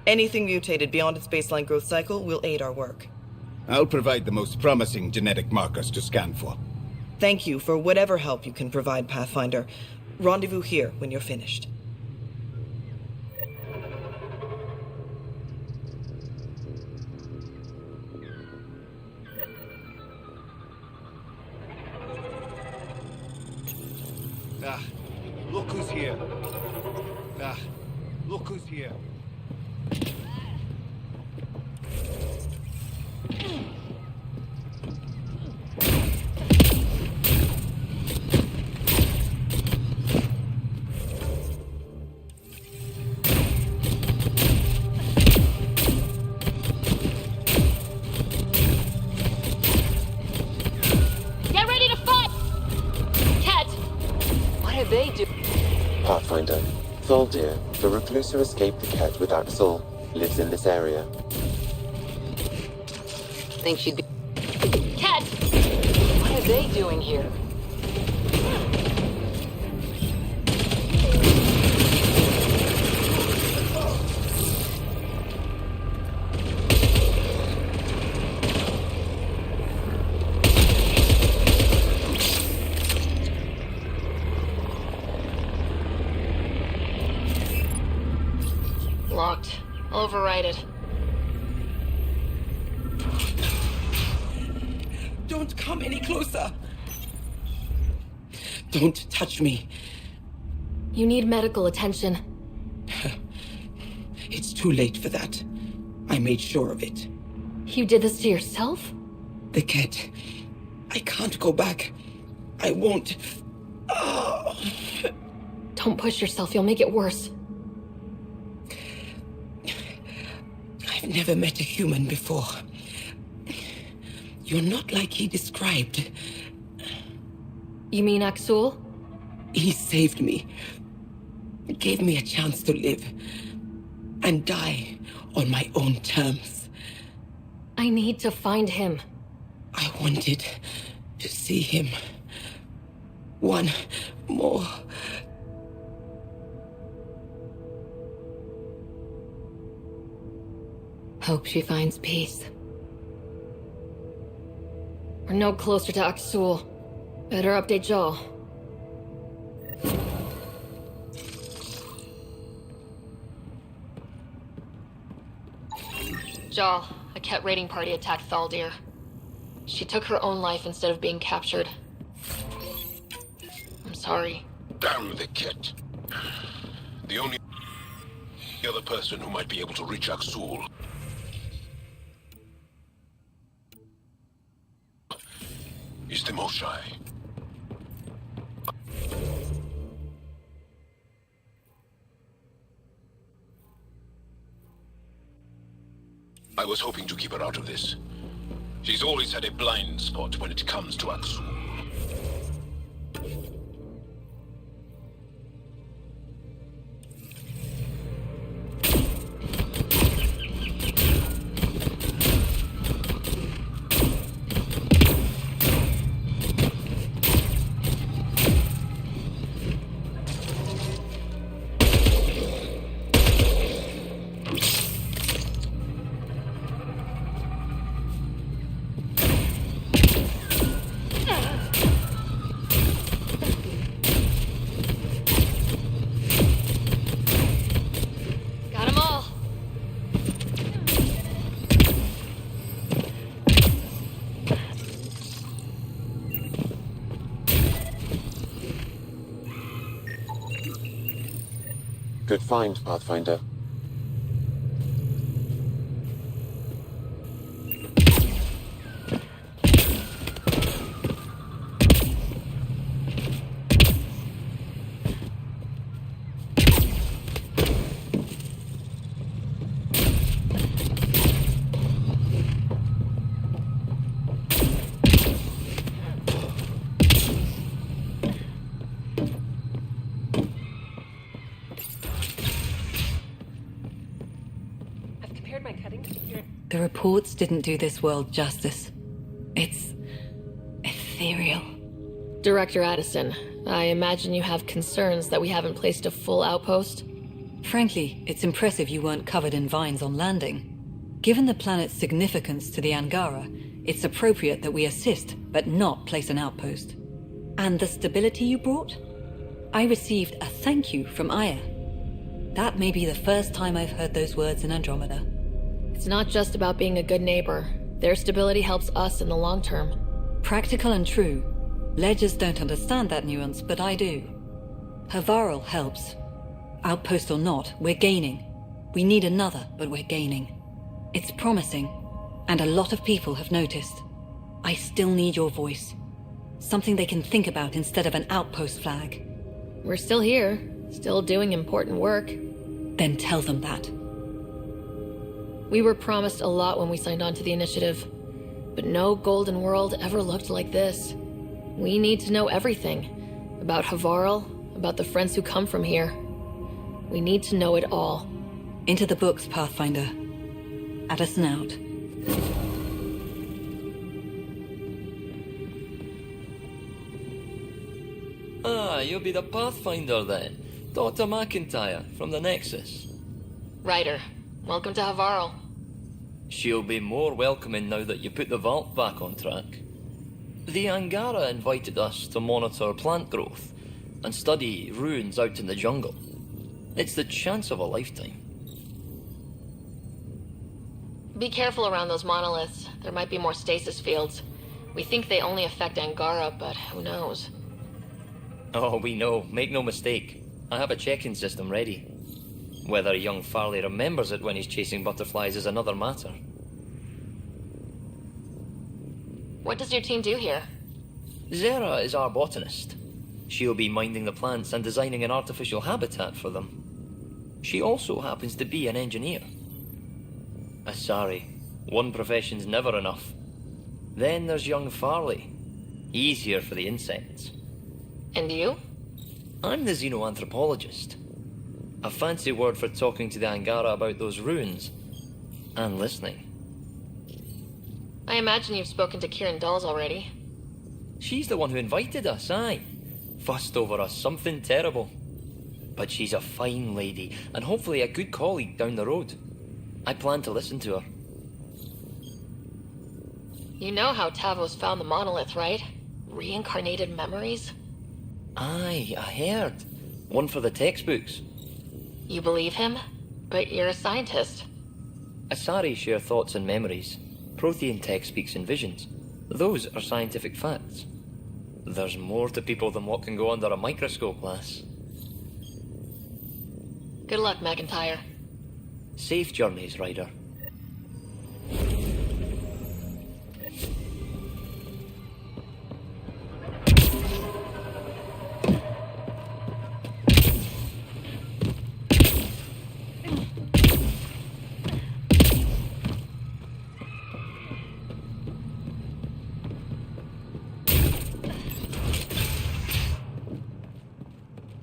Speaker 14: Anything mutated beyond its baseline growth cycle will aid our work.
Speaker 15: I'll provide the most promising genetic markers to scan for.
Speaker 14: Thank you for whatever help you can provide, Pathfinder. Rendezvous here when you're finished.
Speaker 15: Look who's here. Look who's here.
Speaker 2: Get ready to fight! Cat! What are they doing?
Speaker 3: Pathfinder, Thaldir, the recluse who escaped the Ket with Axel, lives in this area.
Speaker 5: Think she'd be...
Speaker 2: Cat!
Speaker 5: What are they doing here?
Speaker 2: Locked. I'll override it.
Speaker 7: Don't come any closer. Don't touch me.
Speaker 2: You need medical attention.
Speaker 7: It's too late for that. I made sure of it.
Speaker 2: You did this to yourself?
Speaker 7: The cat. I can't go back. I won't. Oh.
Speaker 2: Don't push yourself, you'll make it worse.
Speaker 7: I've never met a human before. You're not like he described.
Speaker 2: You mean Axul?
Speaker 7: He saved me. Gave me a chance to live. And die on my own terms.
Speaker 2: I need to find him.
Speaker 7: I wanted to see him. One more.
Speaker 2: Hope she finds peace. We're no closer to Axul. Better update Joel. Joel, a Ket raiding party attacked Thaldir. She took her own life instead of being captured. I'm sorry.
Speaker 11: Damn the Ket. The only other person who might be able to reach Axul is the Moshai. I was hoping to keep her out of this. She's always had a blind spot when it comes to Axul.
Speaker 3: Good find, Pathfinder.
Speaker 16: The reports didn't do this world justice. It's ethereal.
Speaker 2: Director Addison, I imagine you have concerns that we haven't placed a full outpost?
Speaker 16: Frankly, it's impressive you weren't covered in vines on landing. Given the planet's significance to the Angara, it's appropriate that we assist, but not place an outpost. And the stability you brought? I received a thank you from Aya. That may be the first time I've heard those words in Andromeda.
Speaker 2: It's not just about being a good neighbor. Their stability helps us in the long term.
Speaker 16: Practical and true. Ledgers don't understand that nuance, but I do. Havarl helps. Outpost or not, we're gaining. We need another, but we're gaining. It's promising, and a lot of people have noticed. I still need your voice. Something they can think about instead of an outpost flag.
Speaker 2: We're still here, still doing important work.
Speaker 16: Then tell them that.
Speaker 2: We were promised a lot when we signed on to the initiative, but no golden world ever looked like this. We need to know everything. About Havarl, about the friends who come from here. We need to know it all.
Speaker 16: Into the books, Pathfinder. Addison out.
Speaker 17: Ah, you'll be the Pathfinder then. Dr. McIntyre from the Nexus.
Speaker 2: Ryder, welcome to Havarl.
Speaker 17: She'll be more welcoming now that you put the vault back on track. The Angara invited us to monitor plant growth and study ruins out in the jungle. It's the chance of a lifetime.
Speaker 2: Be careful around those monoliths. There might be more stasis fields. We think they only affect Angara, but who knows?
Speaker 17: Oh, we know. Make no mistake. I have a check-in system ready. Whether young Farley remembers it when he's chasing butterflies is another matter.
Speaker 2: What does your team do here?
Speaker 17: Zera is our botanist. She'll be minding the plants and designing an artificial habitat for them. She also happens to be an engineer. Sorry, one profession's never enough. Then there's young Farley. He's here for the insects.
Speaker 2: And you?
Speaker 17: I'm the xenoanthropologist. A fancy word for talking to the Angara about those ruins. And listening.
Speaker 2: I imagine you've spoken to Kieran Dawes already.
Speaker 17: She's the one who invited us, aye. Fussed over us something terrible. But she's a fine lady, and hopefully a good colleague down the road. I plan to listen to her.
Speaker 2: You know how Tavos found the monolith, right? Reincarnated memories?
Speaker 17: Aye, I heard. One for the textbooks.
Speaker 2: You believe him? But you're a scientist.
Speaker 17: Asari share thoughts and memories. Prothean tech speaks in visions. Those are scientific facts. There's more to people than what can go under a microscope, lass.
Speaker 2: Good luck, McIntyre.
Speaker 17: Safe journeys, Ryder.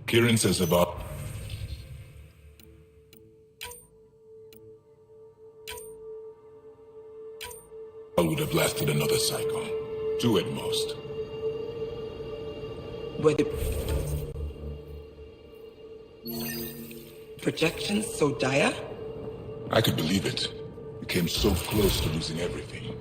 Speaker 8: Kieran says about... I would have lasted another cycle. 2 at most.
Speaker 7: Were the projections so dire?
Speaker 8: I could believe it. We came so close to losing everything.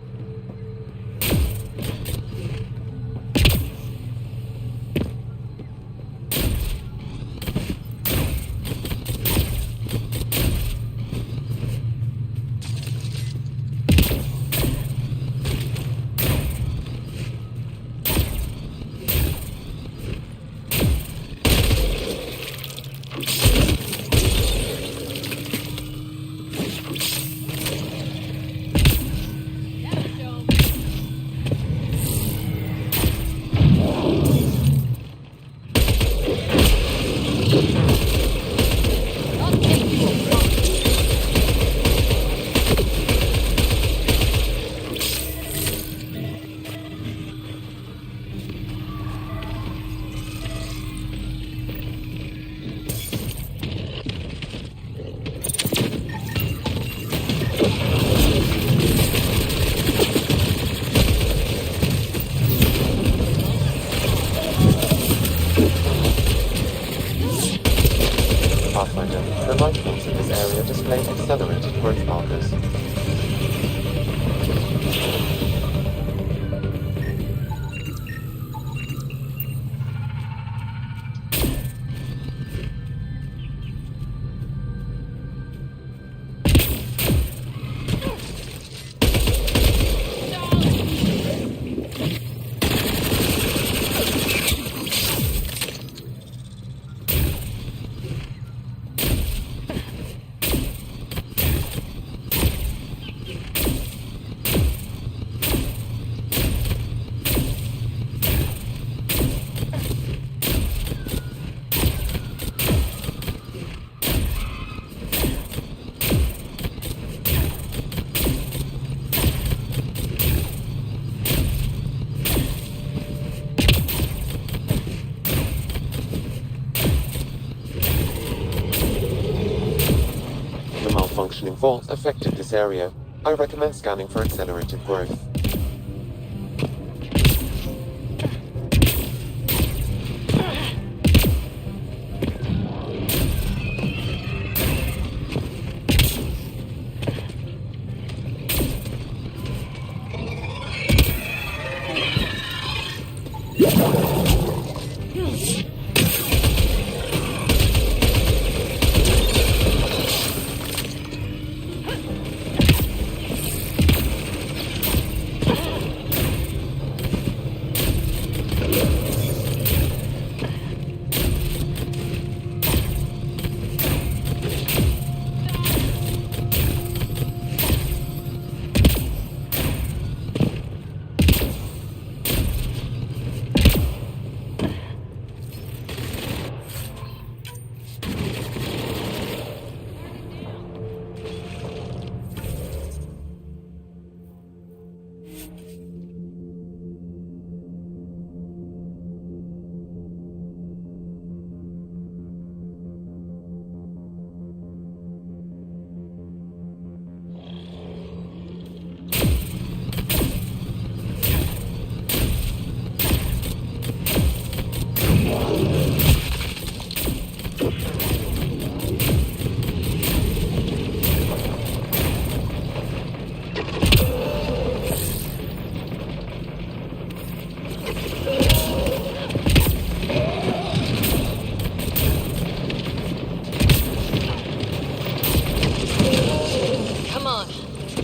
Speaker 3: vault affected this area. I recommend scanning for accelerated growth.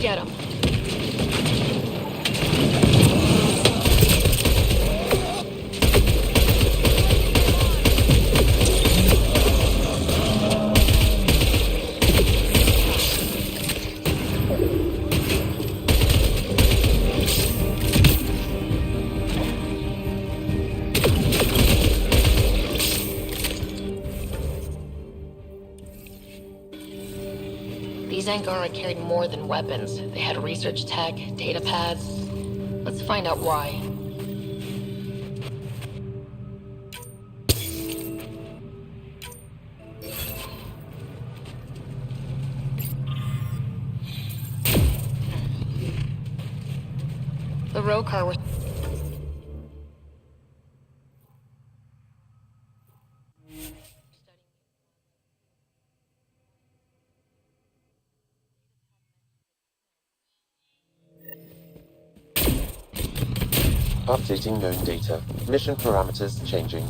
Speaker 2: Get him. These Angara carried more than weapons. They had research tech, data pads. Let's find out why. The Rokar were...
Speaker 3: Updating known data. Mission parameters changing.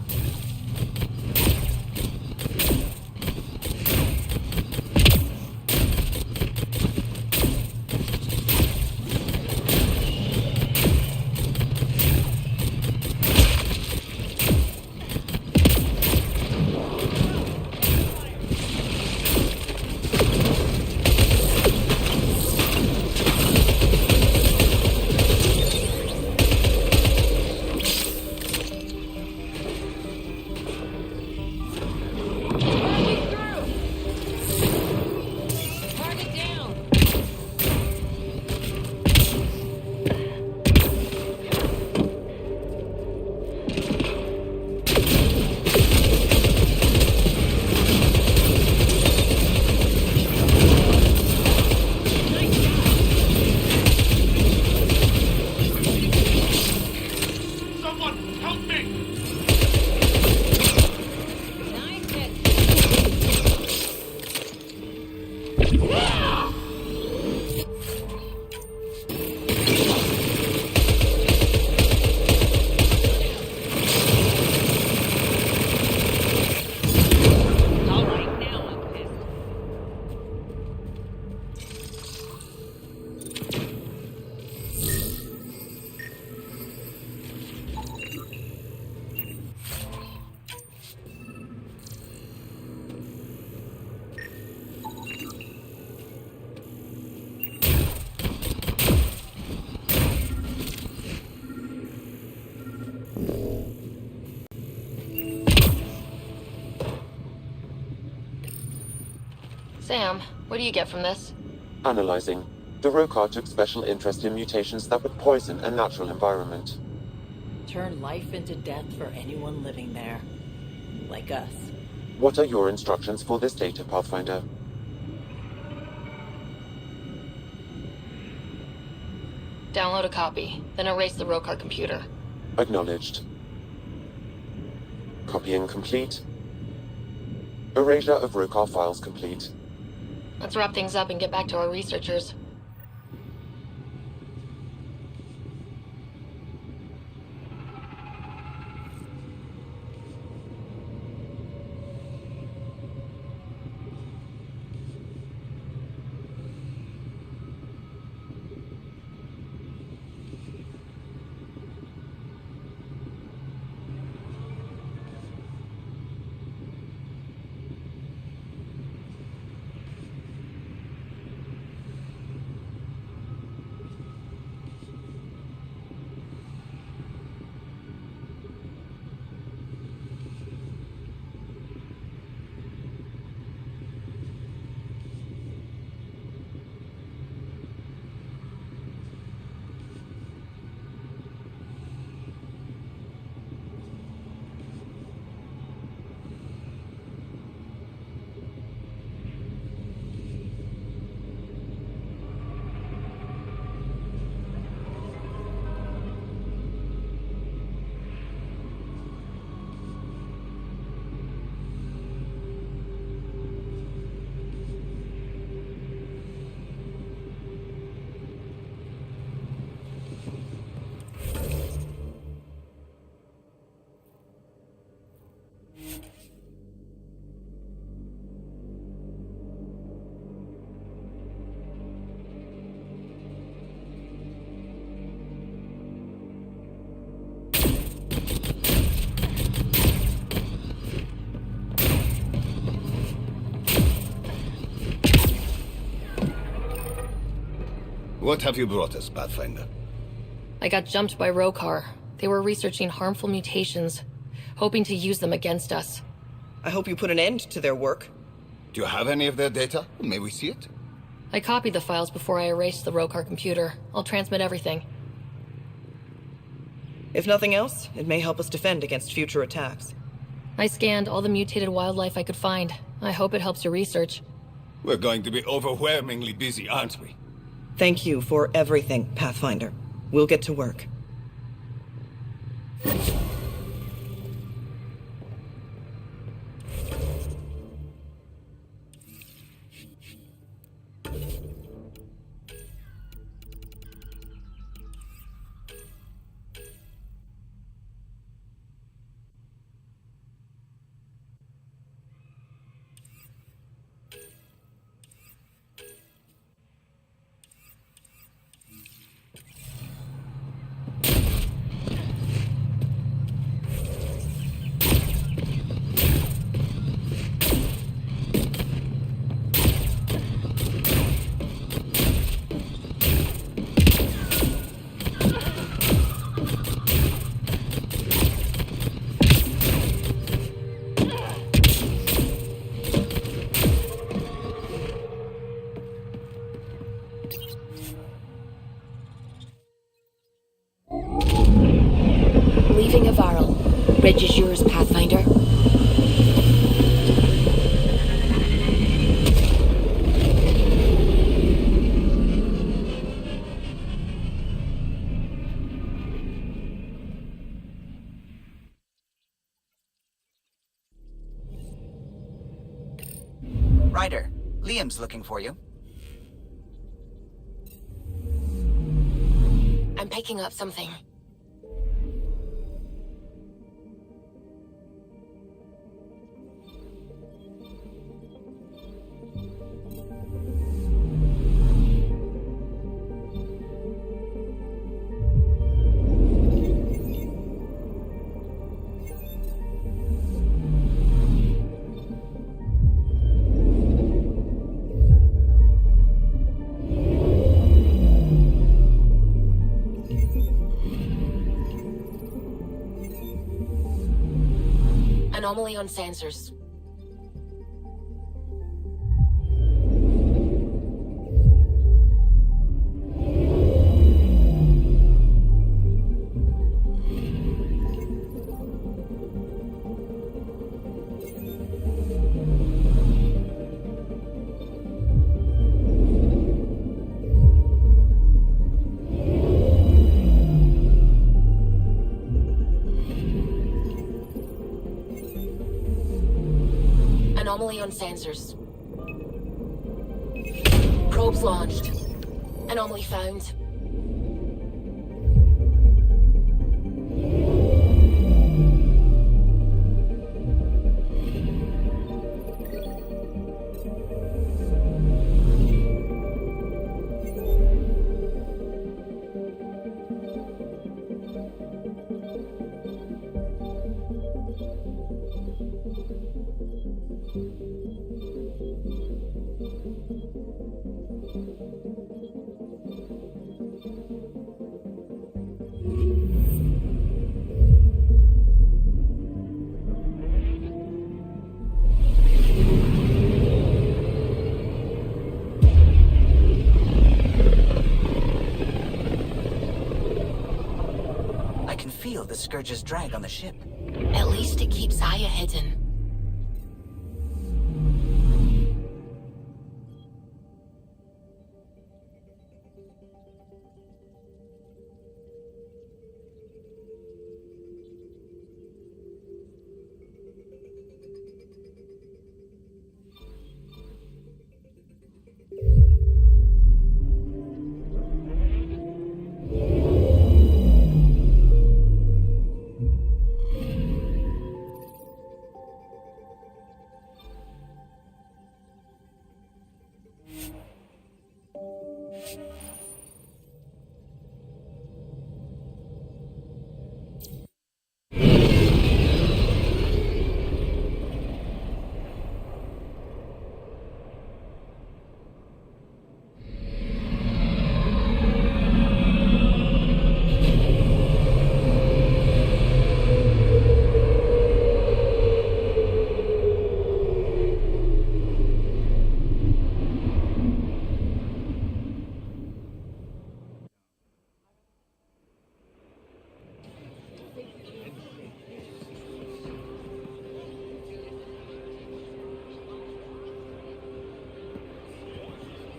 Speaker 2: Sam, what do you get from this?
Speaker 3: Analyzing. The Rokar took special interest in mutations that would poison a natural environment.
Speaker 18: Turn life into death for anyone living there. Like us.
Speaker 3: What are your instructions for this data, Pathfinder?
Speaker 2: Download a copy, then erase the Rokar computer.
Speaker 3: Acknowledged. Copying complete. Erasure of Rokar files complete.
Speaker 2: Let's wrap things up and get back to our researchers.
Speaker 15: What have you brought us, Pathfinder?
Speaker 2: I got jumped by Rokar. They were researching harmful mutations, hoping to use them against us.
Speaker 14: I hope you put an end to their work.
Speaker 15: Do you have any of their data? May we see it?
Speaker 2: I copied the files before I erased the Rokar computer. I'll transmit everything.
Speaker 14: If nothing else, it may help us defend against future attacks.
Speaker 2: I scanned all the mutated wildlife I could find. I hope it helps your research.
Speaker 15: We're going to be overwhelmingly busy, aren't we?
Speaker 14: Thank you for everything, Pathfinder. We'll get to work.
Speaker 10: Leaving Avaril. Bridge is yours, Pathfinder.
Speaker 9: Ryder, Liam's looking for you.
Speaker 2: I'm picking up something. Anomaly on sensors. anomaly on sensors. Probes launched. Anomaly found.
Speaker 9: I can feel the Scourge's drag on the ship.
Speaker 2: At least it keeps Aya hidden.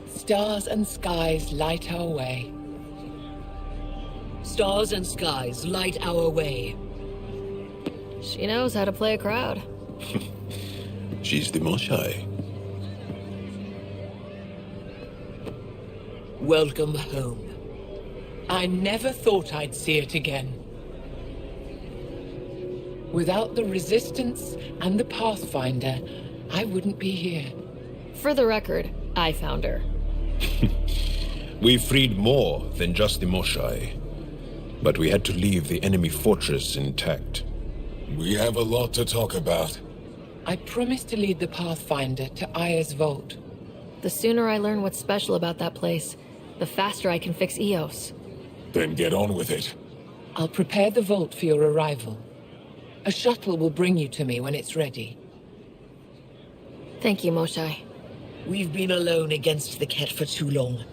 Speaker 19: Stars and skies light our way. Stars and skies light our way.
Speaker 2: She knows how to play a crowd.
Speaker 11: She's the most shy.
Speaker 19: Welcome home. I never thought I'd see it again. Without the Resistance and the Pathfinder, I wouldn't be here.
Speaker 2: For the record, I found her.
Speaker 11: We freed more than just the Moshai, but we had to leave the enemy fortress intact.
Speaker 8: We have a lot to talk about.
Speaker 19: I promised to lead the Pathfinder to Aya's vault.
Speaker 2: The sooner I learn what's special about that place, the faster I can fix Eos.
Speaker 8: Then get on with it.
Speaker 19: I'll prepare the vault for your arrival. A shuttle will bring you to me when it's ready.
Speaker 2: Thank you, Moshai.
Speaker 20: We've been alone against the Ket for too long.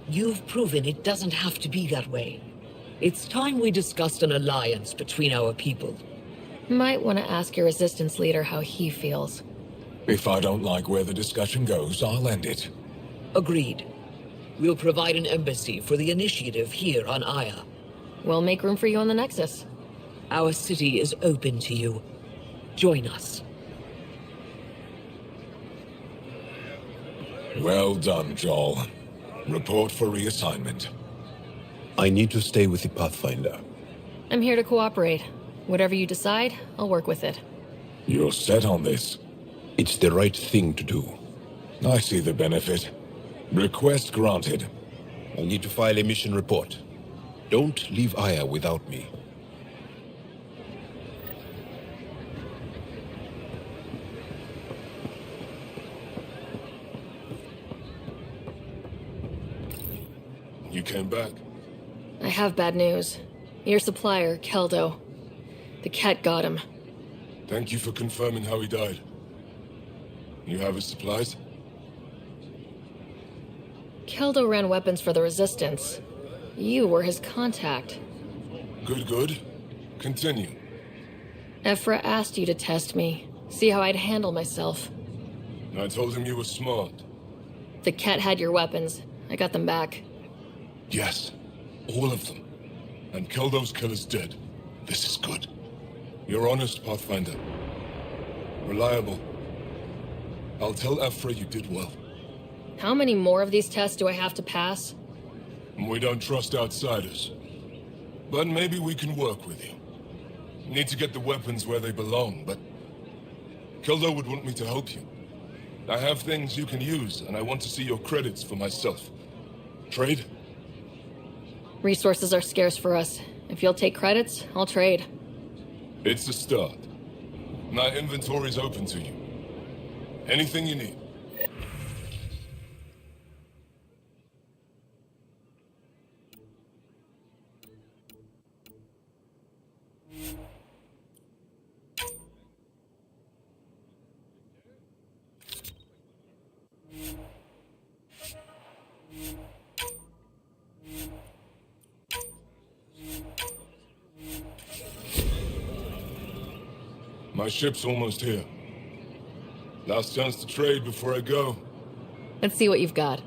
Speaker 20: You've proven it doesn't have to be that way. It's time we discussed an alliance between our people.
Speaker 2: Might want to ask your Resistance leader how he feels.
Speaker 8: If I don't like where the discussion goes, I'll end it.
Speaker 20: Agreed. We'll provide an embassy for the initiative here on Aya.
Speaker 2: We'll make room for you on the Nexus.
Speaker 20: Our city is open to you. Join us.
Speaker 8: Well done, Joel. Report for reassignment.
Speaker 11: I need to stay with the Pathfinder.
Speaker 2: I'm here to cooperate. Whatever you decide, I'll work with it.
Speaker 8: You're set on this?
Speaker 11: It's the right thing to do.
Speaker 8: I see the benefit. Request granted.
Speaker 11: I'll need to file a mission report. Don't leave Aya without me.
Speaker 8: You came back?
Speaker 2: I have bad news. Your supplier, Keldo. The Ket got him.
Speaker 8: Thank you for confirming how he died. You have his supplies?
Speaker 2: Keldo ran weapons for the Resistance. You were his contact.
Speaker 8: Good. Continue.
Speaker 2: Ephra asked you to test me, see how I'd handle myself.
Speaker 8: I told him you were smart.
Speaker 2: The Ket had your weapons. I got them back.
Speaker 8: Yes, all of them. And Keldo's killer's dead. This is good. You're honest, Pathfinder. Reliable.
Speaker 21: I'll tell Afra you did well.
Speaker 2: How many more of these tests do I have to pass?
Speaker 21: We don't trust outsiders. But maybe we can work with you. Need to get the weapons where they belong, but... Kildo would want me to help you. I have things you can use, and I want to see your credits for myself. Trade?
Speaker 2: Resources are scarce for us. If you'll take credits, I'll trade.
Speaker 21: It's a start. My inventory's open to you. Anything you need. My ship's almost here. Last chance to trade before I go.
Speaker 2: Let's see what you've got.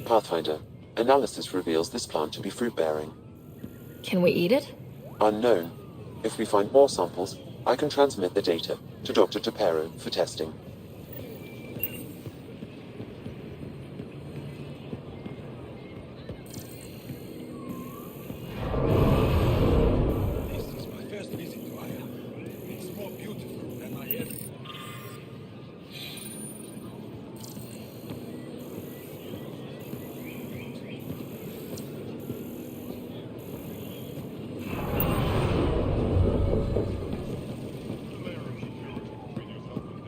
Speaker 3: Pathfinder. Analysis reveals this plant to be fruit-bearing.
Speaker 2: Can we eat it?
Speaker 3: Unknown. If we find more samples, I can transmit the data to Dr. Tapero for testing.
Speaker 1: This is my first visit to Aya. It's more beautiful than my area.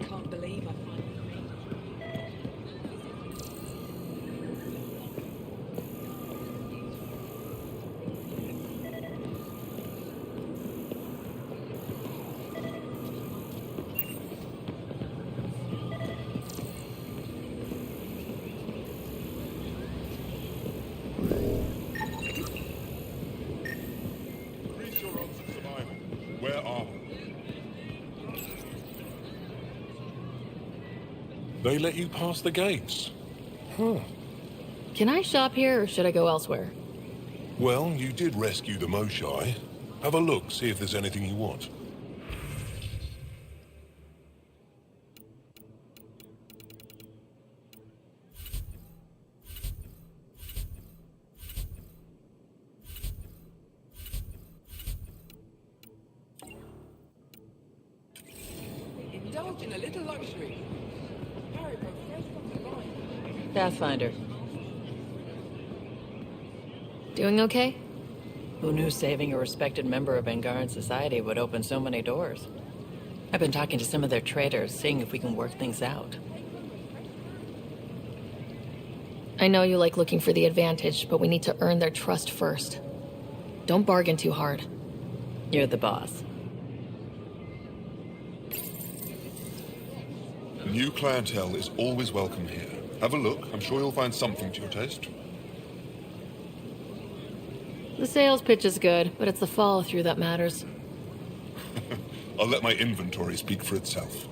Speaker 16: Can't believe I finally
Speaker 21: Increase your odds of survival. Where are they? They let you pass the gates. Huh.
Speaker 2: Can I shop here, or should I go elsewhere?
Speaker 21: Well, you did rescue the Moshai. Have a look, see if there's anything you want.
Speaker 19: Indulge in a little luxury. Harry broke fresh from the line.
Speaker 18: Pathfinder,
Speaker 2: Doing okay?
Speaker 18: who knew saving a respected member of Angaran society would open so many doors? I've been talking to some of their traders, seeing if we can work things out.
Speaker 2: I know you like looking for the advantage, but we need to earn their trust first. Don't bargain too hard.
Speaker 18: You're the boss.
Speaker 21: New clientele is always welcome here. Have a look. I'm sure you'll find something to your taste.
Speaker 2: The sales pitch is good, but it's the follow-through that matters.
Speaker 21: I'll let my inventory speak for itself.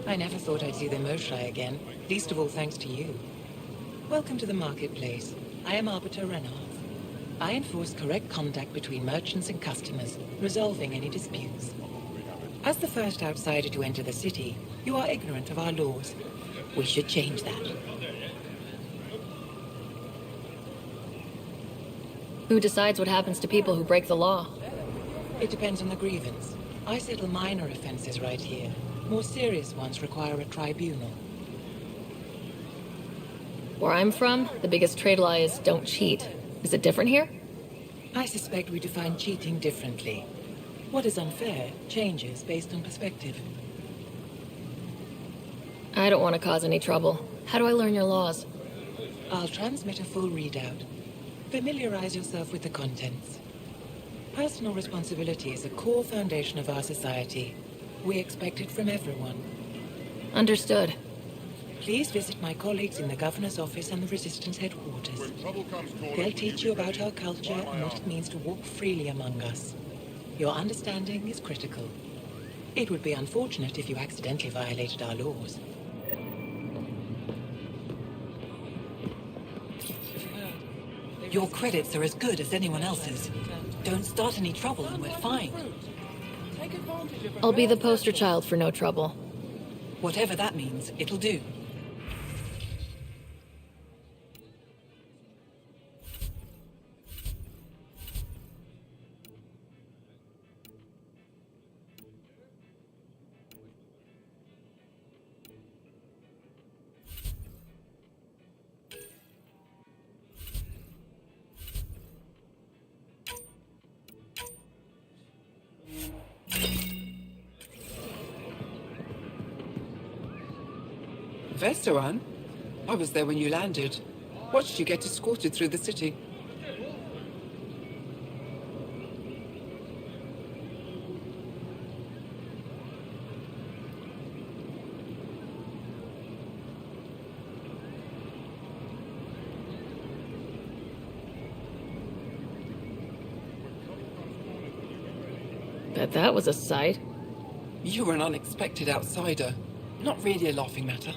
Speaker 22: I never thought I'd see the Moshai again, least of all thanks to you. Welcome to the marketplace. I am Arbiter Renard. I enforce correct contact between merchants and customers, resolving any disputes. As the first outsider to enter the city, you are ignorant of our laws. We should change that.
Speaker 2: Who decides what happens to people who break the law?
Speaker 22: It depends on the grievance. I settle minor offenses right here. More serious ones require a tribunal.
Speaker 2: Where I'm from, the biggest trade law is don't cheat. Is it different here?
Speaker 22: I suspect we define cheating differently. What is unfair changes based on perspective.
Speaker 2: I don't want to cause any trouble. How do I learn your laws?
Speaker 22: I'll transmit a full readout. Familiarize yourself with the contents. Personal responsibility is a core foundation of our society. We expect it from everyone.
Speaker 2: Understood.
Speaker 22: Please visit my colleagues in the Governor's office and the Resistance headquarters. They'll teach you about our culture and what it means to walk freely among us. Your understanding is critical. It would be unfortunate if you accidentally violated our laws.
Speaker 16: Your credits are as good as anyone else's. Don't start any trouble and we're fine.
Speaker 2: I'll be the poster child for no trouble.
Speaker 16: Whatever that means, it'll do.
Speaker 19: Vestaran? I was there when you landed. Watched you get escorted through the city.
Speaker 2: Bet that was a sight.
Speaker 4: You were an unexpected outsider. Not really a laughing matter.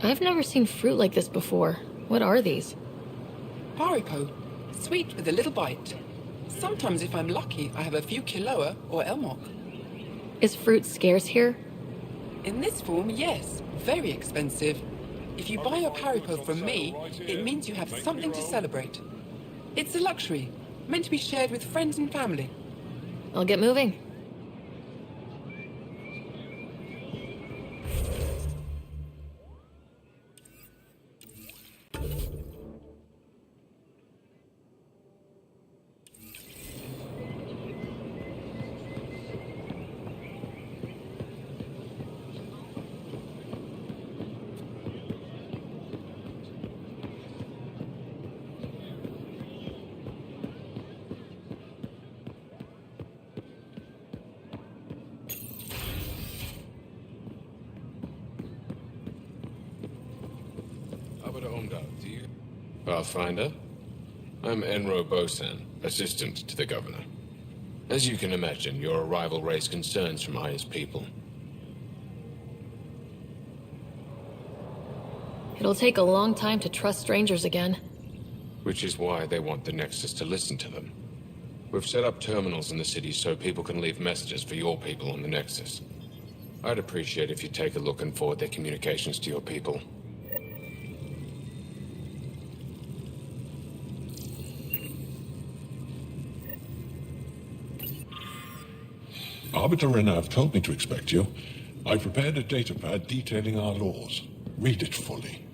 Speaker 2: I've never seen fruit like this before. What are these?
Speaker 4: Haripo. Sweet with a little bite. Sometimes if I'm lucky, I have a few Kiloa or Elmok.
Speaker 2: Is fruit scarce here?
Speaker 4: In this form, yes. Very expensive. If you buy a Haripo from me, it means you have something to celebrate. It's a luxury, meant to be shared with friends and family.
Speaker 2: I'll get moving.
Speaker 11: Pathfinder. I'm Enro Bosan, assistant to the governor. As you can imagine, your arrival raised concerns from Aya's people.
Speaker 2: It'll take a long time to trust strangers again.
Speaker 11: Which is why they want the Nexus to listen to them. We've set up terminals in the city so people can leave messages for your people on the Nexus. I'd appreciate if you take a look and forward their communications to your people.
Speaker 8: Arbiter Renav told me to expect you. I prepared a datapad detailing our laws. Read it fully.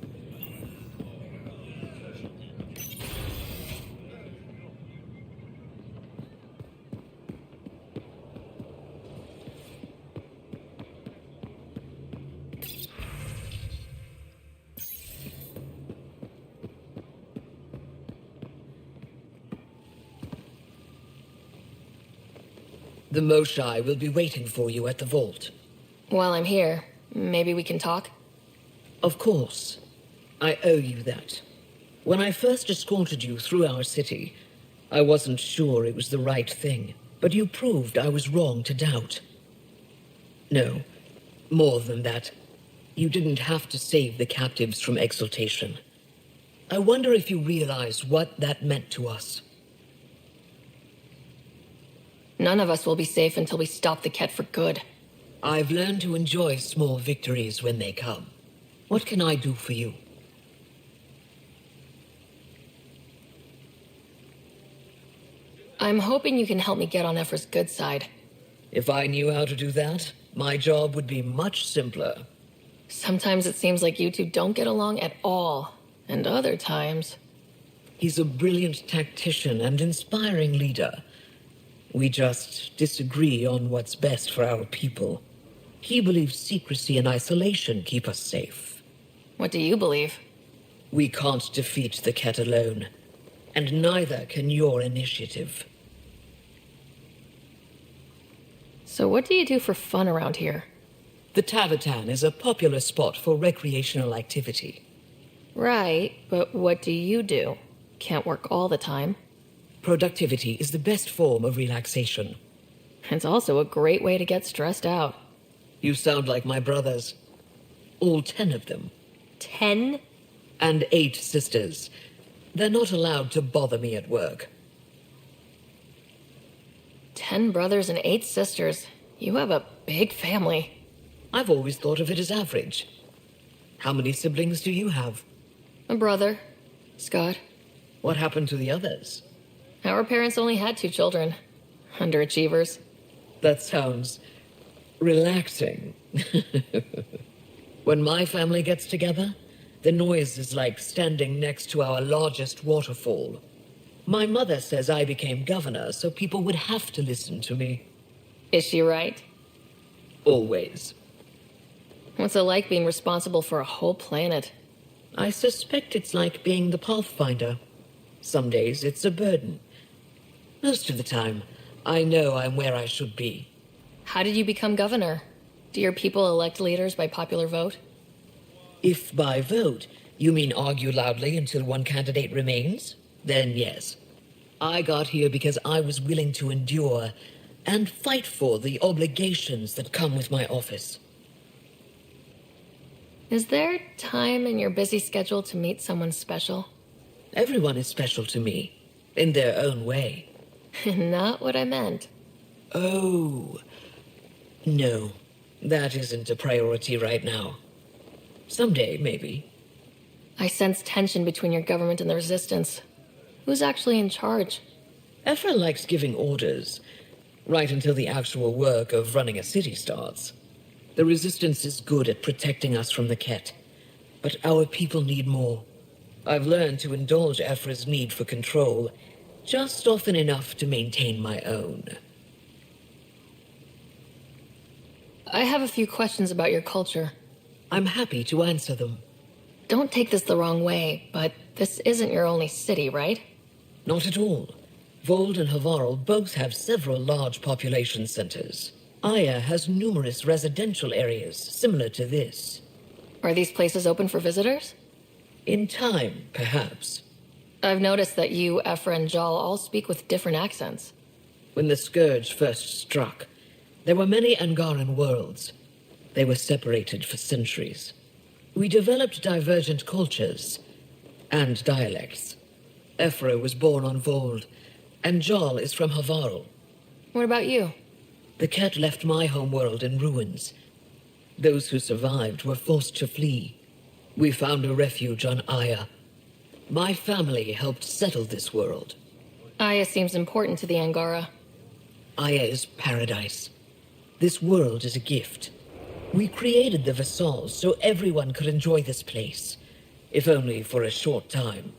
Speaker 20: The Moshai will be waiting for you at the vault.
Speaker 2: While I'm here, maybe we can talk?
Speaker 20: Of course. I owe you that. When I first escorted you through our city, I wasn't sure it was the right thing, but you proved I was wrong to doubt. No, more than that. You didn't have to save the captives from exaltation. I wonder if you realize what that meant to us.
Speaker 2: None of us will be safe until we stop the Ket for good.
Speaker 20: I've learned to enjoy small victories when they come. What can I do for you?
Speaker 2: I'm hoping you can help me get on Ephra's good side.
Speaker 20: If I knew how to do that, my job would be much simpler.
Speaker 2: Sometimes it seems like you two don't get along at all, and other times...
Speaker 20: He's a brilliant tactician and inspiring leader. We just disagree on what's best for our people. He believes secrecy and isolation keep us safe.
Speaker 2: What do you believe?
Speaker 20: We can't defeat the Ket alone, and neither can your initiative.
Speaker 2: So what do you do for fun around here?
Speaker 20: The Tavatan is a popular spot for recreational activity.
Speaker 2: Right, but what do you do? Can't work all the time.
Speaker 20: Productivity is the best form of relaxation.
Speaker 2: It's also a great way to get stressed out.
Speaker 20: You sound like my brothers. All 10 of them.
Speaker 2: 10?
Speaker 20: And 8 sisters. They're not allowed to bother me at work.
Speaker 2: 10 brothers and 8 sisters. You have a big family.
Speaker 20: I've always thought of it as average. How many siblings do you have?
Speaker 2: A brother, Scott.
Speaker 20: What happened to the others?
Speaker 2: Our parents only had 2 children. Underachievers.
Speaker 20: That sounds relaxing. When my family gets together, the noise is like standing next to our largest waterfall. My mother says I became governor, so people would have to listen to me.
Speaker 2: Is she right?
Speaker 20: Always.
Speaker 2: What's it like being responsible for a whole planet?
Speaker 20: I suspect it's like being the Pathfinder. Some days it's a burden. Most of the time, I know I'm where I should be.
Speaker 2: How did you become governor? Do your people elect leaders by popular vote?
Speaker 20: If by vote, you mean argue loudly until one candidate remains? then yes. I got here because I was willing to endure and fight for the obligations that come with my office.
Speaker 2: Is there time in your busy schedule to meet someone special?
Speaker 20: Everyone is special to me, in their own way.
Speaker 2: Not what I meant.
Speaker 20: Oh, no, that isn't a priority right now. Someday, maybe.
Speaker 2: I sense tension between your government and the Resistance. Who's actually in charge?
Speaker 20: Ephra likes giving orders, right until the actual work of running a city starts. The Resistance is good at protecting us from the Ket, but our people need more. I've learned to indulge Ephra's need for control, just often enough to maintain my own.
Speaker 2: I have a few questions about your culture.
Speaker 20: I'm happy to answer them.
Speaker 2: Don't take this the wrong way, but this isn't your only city, right?
Speaker 20: Not at all. Vold and Havarl both have several large population centers. Aya has numerous residential areas similar to this.
Speaker 2: Are these places open for visitors?
Speaker 20: In time, perhaps.
Speaker 2: I've noticed that you, Ephra, and Jal all speak with different accents.
Speaker 20: When the Scourge first struck, there were many Angaran worlds. They were separated for centuries. We developed divergent cultures and dialects. Ephra was born on Vold, and Jal is from Havarl.
Speaker 2: What about you?
Speaker 20: The Ket left my homeworld in ruins. Those who survived were forced to flee. We found a refuge on Aya. My family helped settle this world.
Speaker 2: Aya seems important to the Angara.
Speaker 20: Aya is paradise. This world is a gift. We created the Vassals so everyone could enjoy this place, if only for a short time.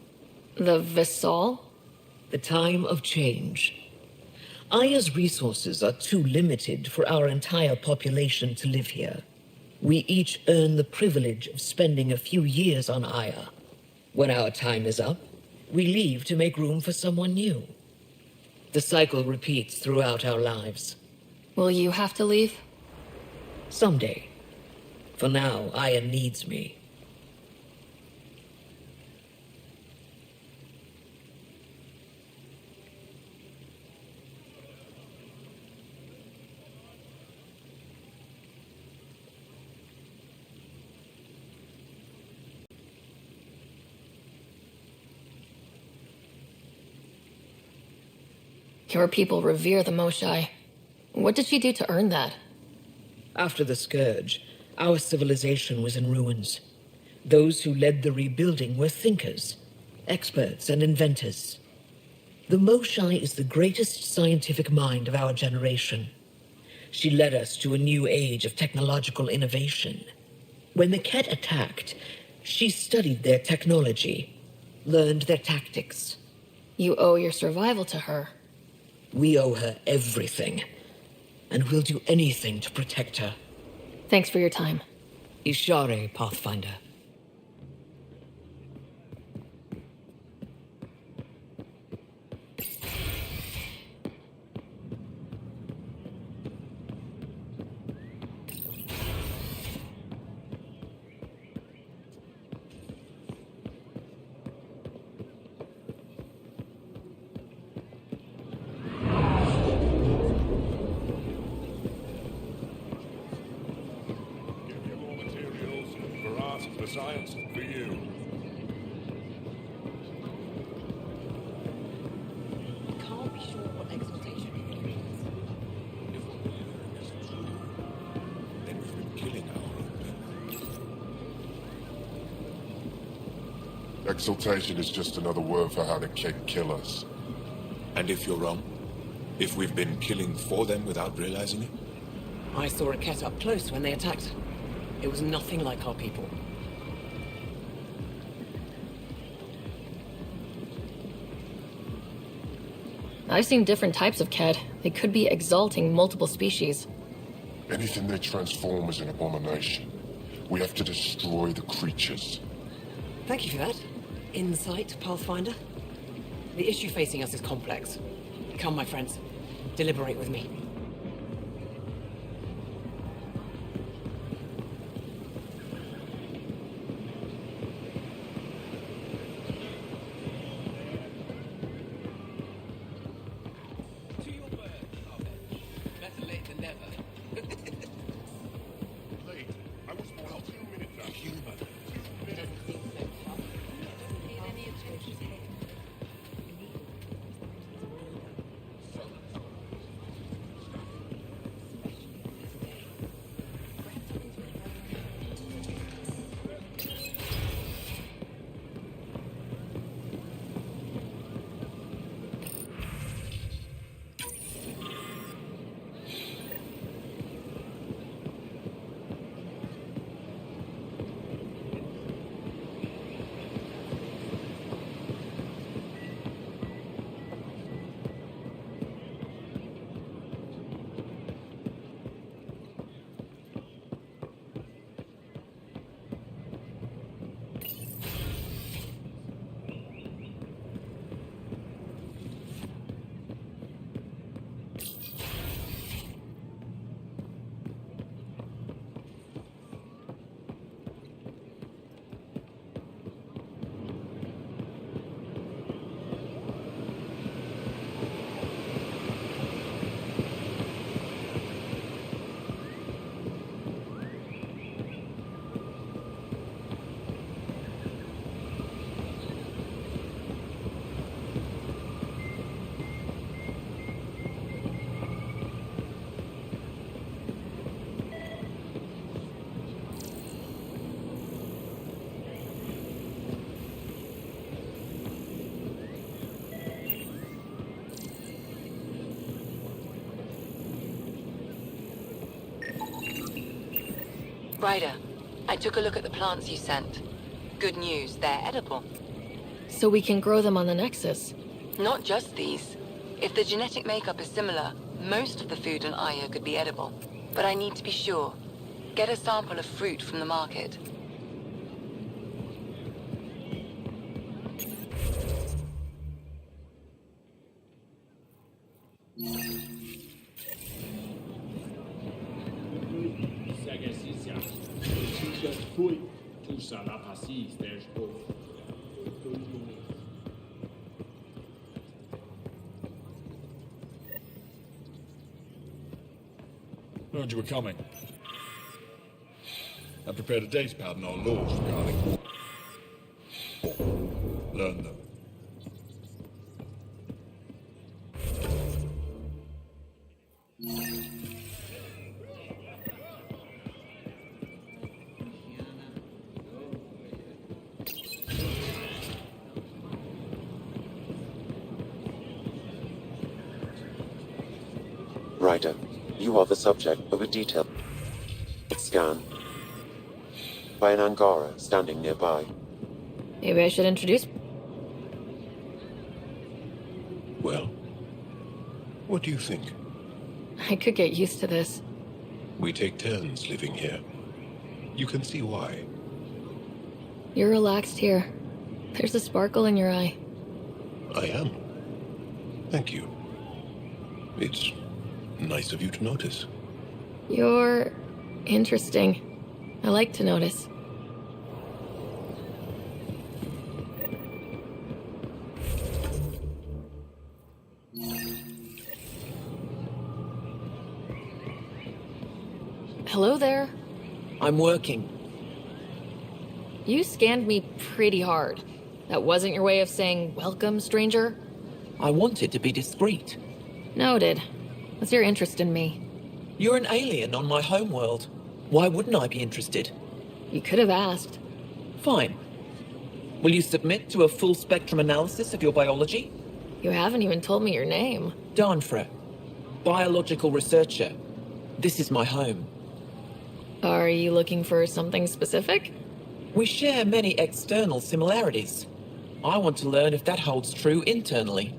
Speaker 2: The Vassal?
Speaker 20: The time of change. Aya's resources are too limited for our entire population to live here. We each earn the privilege of spending a few years on Aya. When our time is up, we leave to make room for someone new. The cycle repeats throughout our lives.
Speaker 2: Will you have to leave?
Speaker 20: Someday. For now, Aya needs me.
Speaker 2: Your people revere the Moshai. What did she do to earn that?
Speaker 20: After the Scourge, our civilization was in ruins. Those who led the rebuilding were thinkers, experts, and inventors. The Moshai is the greatest scientific mind of our generation. She led us to a new age of technological innovation. When the Ket attacked, she studied their technology, learned their tactics.
Speaker 2: You owe your survival to her.
Speaker 20: We owe her everything, and we'll do anything to protect her.
Speaker 2: Thanks for your time.
Speaker 20: Ishare, Pathfinder.
Speaker 1: Science for you.
Speaker 14: Can't be sure what exaltation means.
Speaker 1: If what we're hearing is true, then we've been killing our own men.
Speaker 8: Exaltation is just another word for how the Ket kill us.
Speaker 12: And if you're wrong? If we've been killing for them without realizing it?
Speaker 9: I saw a Ket up close when they attacked. It was nothing like our people.
Speaker 2: I've seen different types of Ket. They could be exalting multiple species.
Speaker 8: Anything they transform is an abomination. We have to destroy the creatures.
Speaker 9: Thank you for that. Insight, Pathfinder. The issue facing us is complex. Come, my friends. Deliberate with me.
Speaker 6: Ryder, I took a look at the plants you sent. Good news, they're edible.
Speaker 2: So we can grow them on the Nexus.
Speaker 6: Not just these. If the genetic makeup is similar, most of the food on Io could be edible. But I need to be sure. Get a sample of fruit from the market.
Speaker 1: Heard you were coming. I prepared a data pad and our laws regarding... Learn them.
Speaker 3: Ryder, you are the subject of a detailed scan by an Angara standing nearby.
Speaker 2: Maybe I should introduce...
Speaker 11: Well, what do you think?
Speaker 2: I could get used to this.
Speaker 11: We take turns living here. You can see why.
Speaker 2: You're relaxed here. There's a sparkle in your eye.
Speaker 11: I am. Thank you. It's nice of you to notice.
Speaker 2: You're... interesting. I like to notice. Hello there.
Speaker 19: I'm working.
Speaker 2: You scanned me pretty hard. That wasn't your way of saying, welcome, stranger?
Speaker 19: I wanted to be discreet.
Speaker 2: Noted. What's your interest in me?
Speaker 19: You're an alien on my homeworld. Why wouldn't I be interested?
Speaker 2: You could have asked.
Speaker 19: Fine. Will you submit to a full spectrum analysis of your biology?
Speaker 2: You haven't even told me your name.
Speaker 19: Darnfra. Biological researcher. This is my home.
Speaker 2: Are you looking for something specific?
Speaker 19: We share many external similarities. I want to learn if that holds true internally.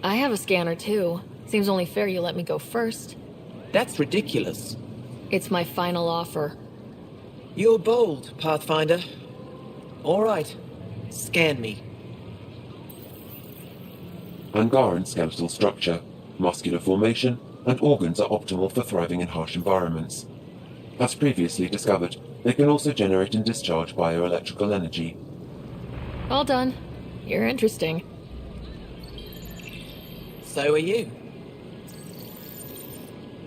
Speaker 2: I have a scanner too. Seems only fair you let me go first.
Speaker 19: That's ridiculous.
Speaker 2: It's my final offer.
Speaker 19: You're bold, Pathfinder. All right. Scan me.
Speaker 3: Angaran skeletal structure, muscular formation, and organs are optimal for thriving in harsh environments. As previously discovered, they can also generate and discharge bioelectrical energy.
Speaker 2: All done. You're interesting.
Speaker 19: So are you.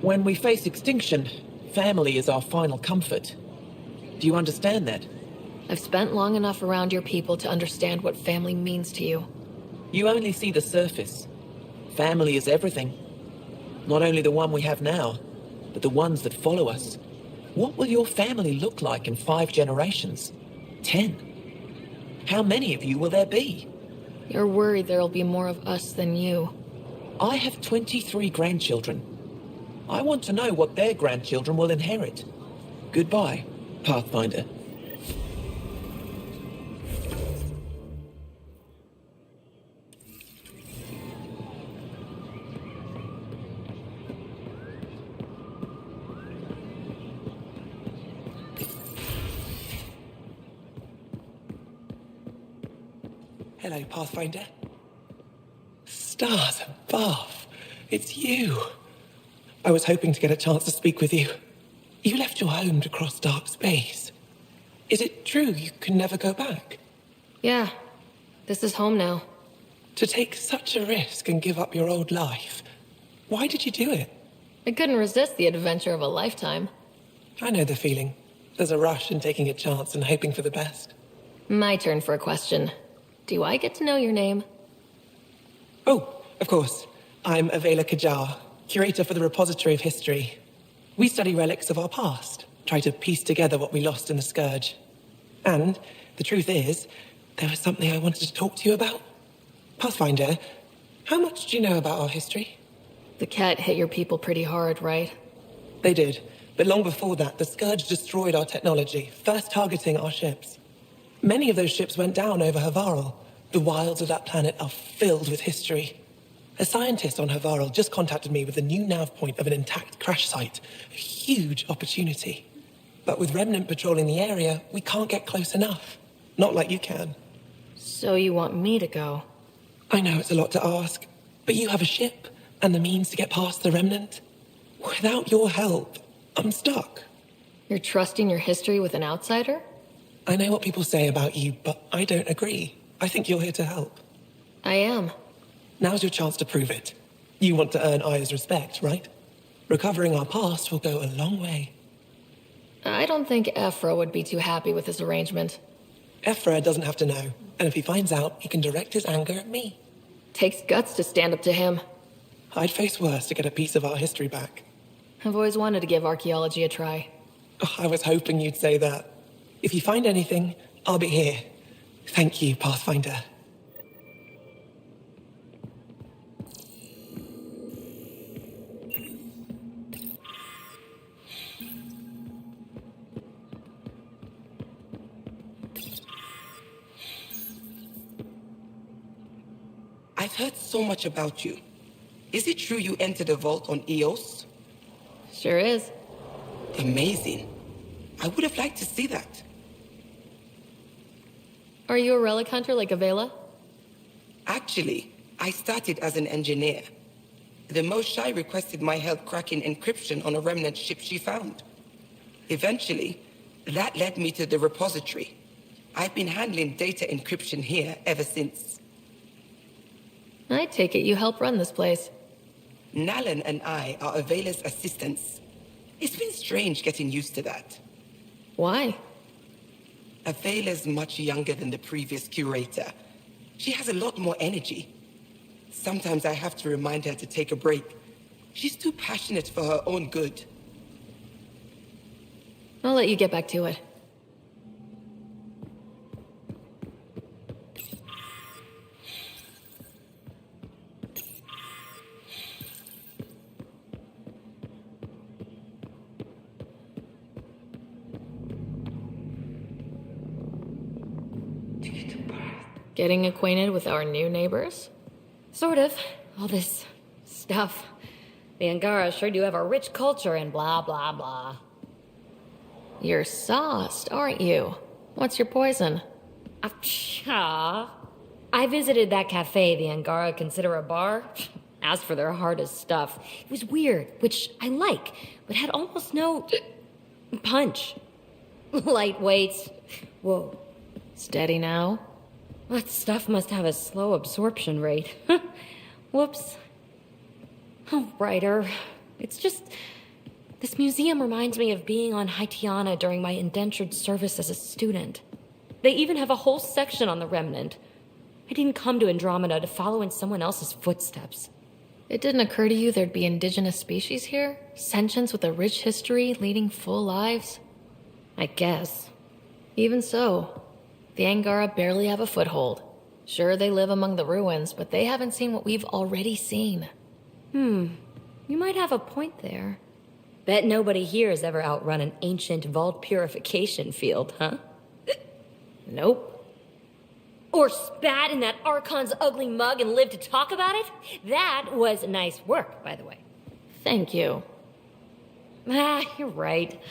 Speaker 19: When we face extinction, family is our final comfort. Do you understand that?
Speaker 2: I've spent long enough around your people to understand what family means to you.
Speaker 19: You only see the surface. Family is everything. Not only the one we have now, but the ones that follow us. What will your family look like in 5 generations? 10? How many of you will there be?
Speaker 2: You're worried there'll be more of us than you.
Speaker 19: I have 23 grandchildren. I want to know what their grandchildren will inherit. Goodbye, Pathfinder. Hello, Pathfinder. Stars above. It's you. I was hoping to get a chance to speak with you. You left your home to cross dark space. Is it true you can never go back?
Speaker 2: Yeah. This is home now.
Speaker 19: To take such a risk and give up your old life. Why did you do it?
Speaker 2: I couldn't resist the adventure of a lifetime.
Speaker 19: I know the feeling. There's a rush in taking a chance and hoping for the best.
Speaker 2: My turn for a question. Do I get to know your name?
Speaker 19: Oh, of course. I'm Avela Kajar, curator for the Repository of History. We study relics of our past, try to piece together what we lost in the Scourge. And the truth is, there was something I wanted to talk to you about. Pathfinder, how much do you know about our history?
Speaker 2: The cat hit your people pretty hard, right?
Speaker 19: They did, But long before that, the Scourge destroyed our technology, first targeting our ships. Many of those ships went down over Havarl. The wilds of that planet are filled with history. A scientist on Havarl just contacted me with the new nav point of an intact crash site. A huge opportunity. But with Remnant patrolling the area, we can't get close enough. Not like you can.
Speaker 2: So you want me to go?
Speaker 19: I know it's a lot to ask, but you have a ship and the means to get past the Remnant. Without your help, I'm stuck.
Speaker 2: You're trusting your history with an outsider?
Speaker 19: I know what people say about you, but I don't agree. I think you're here to help.
Speaker 2: I am.
Speaker 19: Now's your chance to prove it. You want to earn Aya's respect, right? Recovering our past will go a long way.
Speaker 2: I don't think Ephra would be too happy with this arrangement.
Speaker 19: Ephra doesn't have to know, and if he finds out, he can direct his anger at me.
Speaker 2: Takes guts to stand up to him.
Speaker 19: I'd face worse to get a piece of our history back.
Speaker 2: I've always wanted to give archaeology a try.
Speaker 19: Oh, I was hoping you'd say that. If you find anything, I'll be here. Thank you, Pathfinder. I've heard so much about you. Is it true you entered a vault on Eos?
Speaker 2: Sure is.
Speaker 19: Amazing. I would have liked to see that.
Speaker 2: Are you a relic hunter like Avela?
Speaker 19: Actually, I started as an engineer. The Moshai requested my help cracking encryption on a remnant ship she found. Eventually, that led me to the repository. I've been handling data encryption here ever since.
Speaker 2: I take it you help run this place.
Speaker 19: Nalan and I are Avela's assistants. It's been strange getting used to that.
Speaker 2: Why?
Speaker 19: Avela's much younger than the previous curator. She has a lot more energy. Sometimes I have to remind her to take a break. She's too passionate for her own good.
Speaker 2: I'll let you get back to it. Getting acquainted with our new neighbors?
Speaker 10: Sort of. All this stuff. The Angara sure do have a rich culture and blah, blah, blah.
Speaker 2: You're sauced, aren't you? What's your poison?
Speaker 10: I visited that cafe the Angara consider a bar. Asked for their hardest stuff. It was weird, which I like, but had almost no punch. Lightweight. Whoa.
Speaker 2: Steady now?
Speaker 10: That stuff must have a slow absorption rate. Whoops. Oh, Ryder. It's just... This museum reminds me of being on Haitiana during my indentured service as a student. They even have a whole section on the Remnant. I didn't come to Andromeda to follow in someone else's footsteps.
Speaker 2: It didn't occur to you there'd be indigenous species here? Sentients with a rich history, leading full lives?
Speaker 10: I guess.
Speaker 2: Even so, the Angara barely have a foothold. Sure, they live among the ruins, but they haven't seen what we've already seen.
Speaker 10: You might have a point there. Bet nobody here has ever outrun an ancient vault purification field, huh?
Speaker 2: Nope.
Speaker 10: Or spat in that Archon's ugly mug and lived to talk about it? That was nice work, by the way.
Speaker 2: Thank you.
Speaker 10: You're right.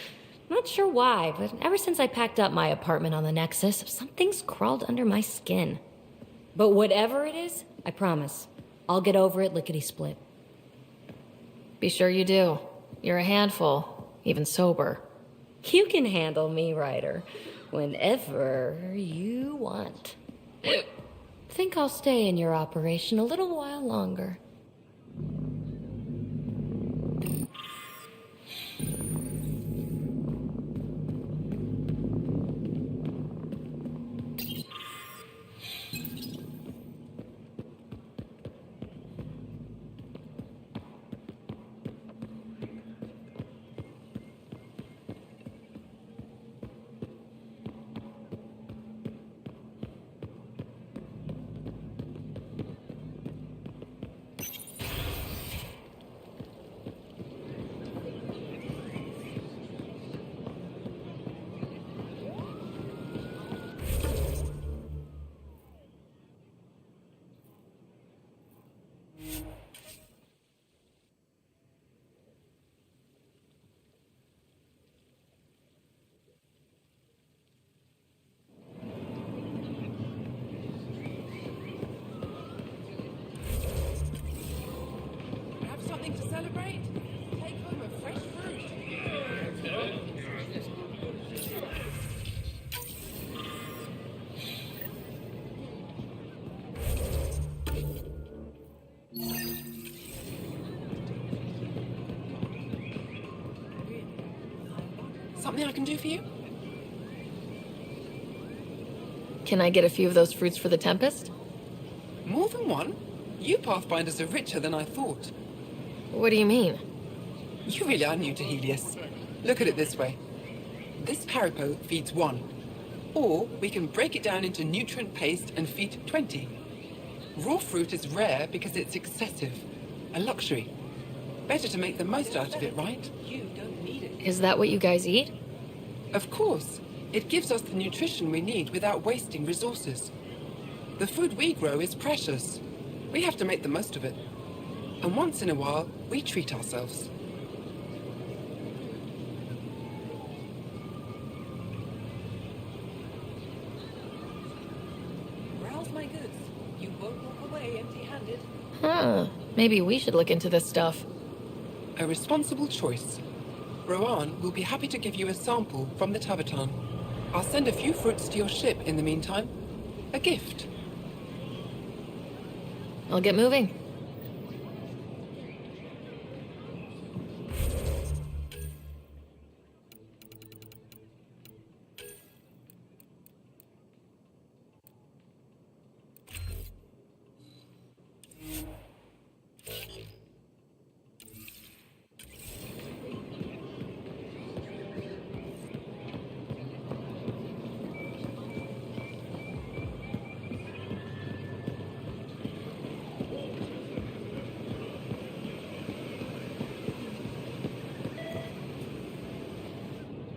Speaker 10: Not sure why, but ever since I packed up my apartment on the Nexus, something's crawled under my skin. But whatever it is, I promise, I'll get over it lickety-split.
Speaker 2: Be sure you do. You're a handful, even sober.
Speaker 10: You can handle me, Ryder, whenever you want. Think I'll stay in your operation a little while longer.
Speaker 4: Something I can do for you?
Speaker 2: Can I get a few of those fruits for the Tempest?
Speaker 4: More than one? You Pathfinders are richer than I thought.
Speaker 2: What do you mean?
Speaker 4: You really are new to Helios. Look at it this way. This Paripo feeds 1. Or we can break it down into nutrient paste and feed 20. Raw fruit is rare because it's excessive. A luxury. Better to make the most out of it, right? You don't need it.
Speaker 2: Is that what you guys eat?
Speaker 4: Of course. It gives us the nutrition we need without wasting resources. The food we grow is precious. We have to make the most of it. And once in a while, we treat ourselves.
Speaker 5: Browse my goods. You won't walk away empty-handed.
Speaker 2: Huh. Maybe we should look into this stuff.
Speaker 4: A responsible choice. Rowan will be happy to give you a sample from the Tavaton. I'll send a few fruits to your ship in the meantime. A gift.
Speaker 2: I'll get moving.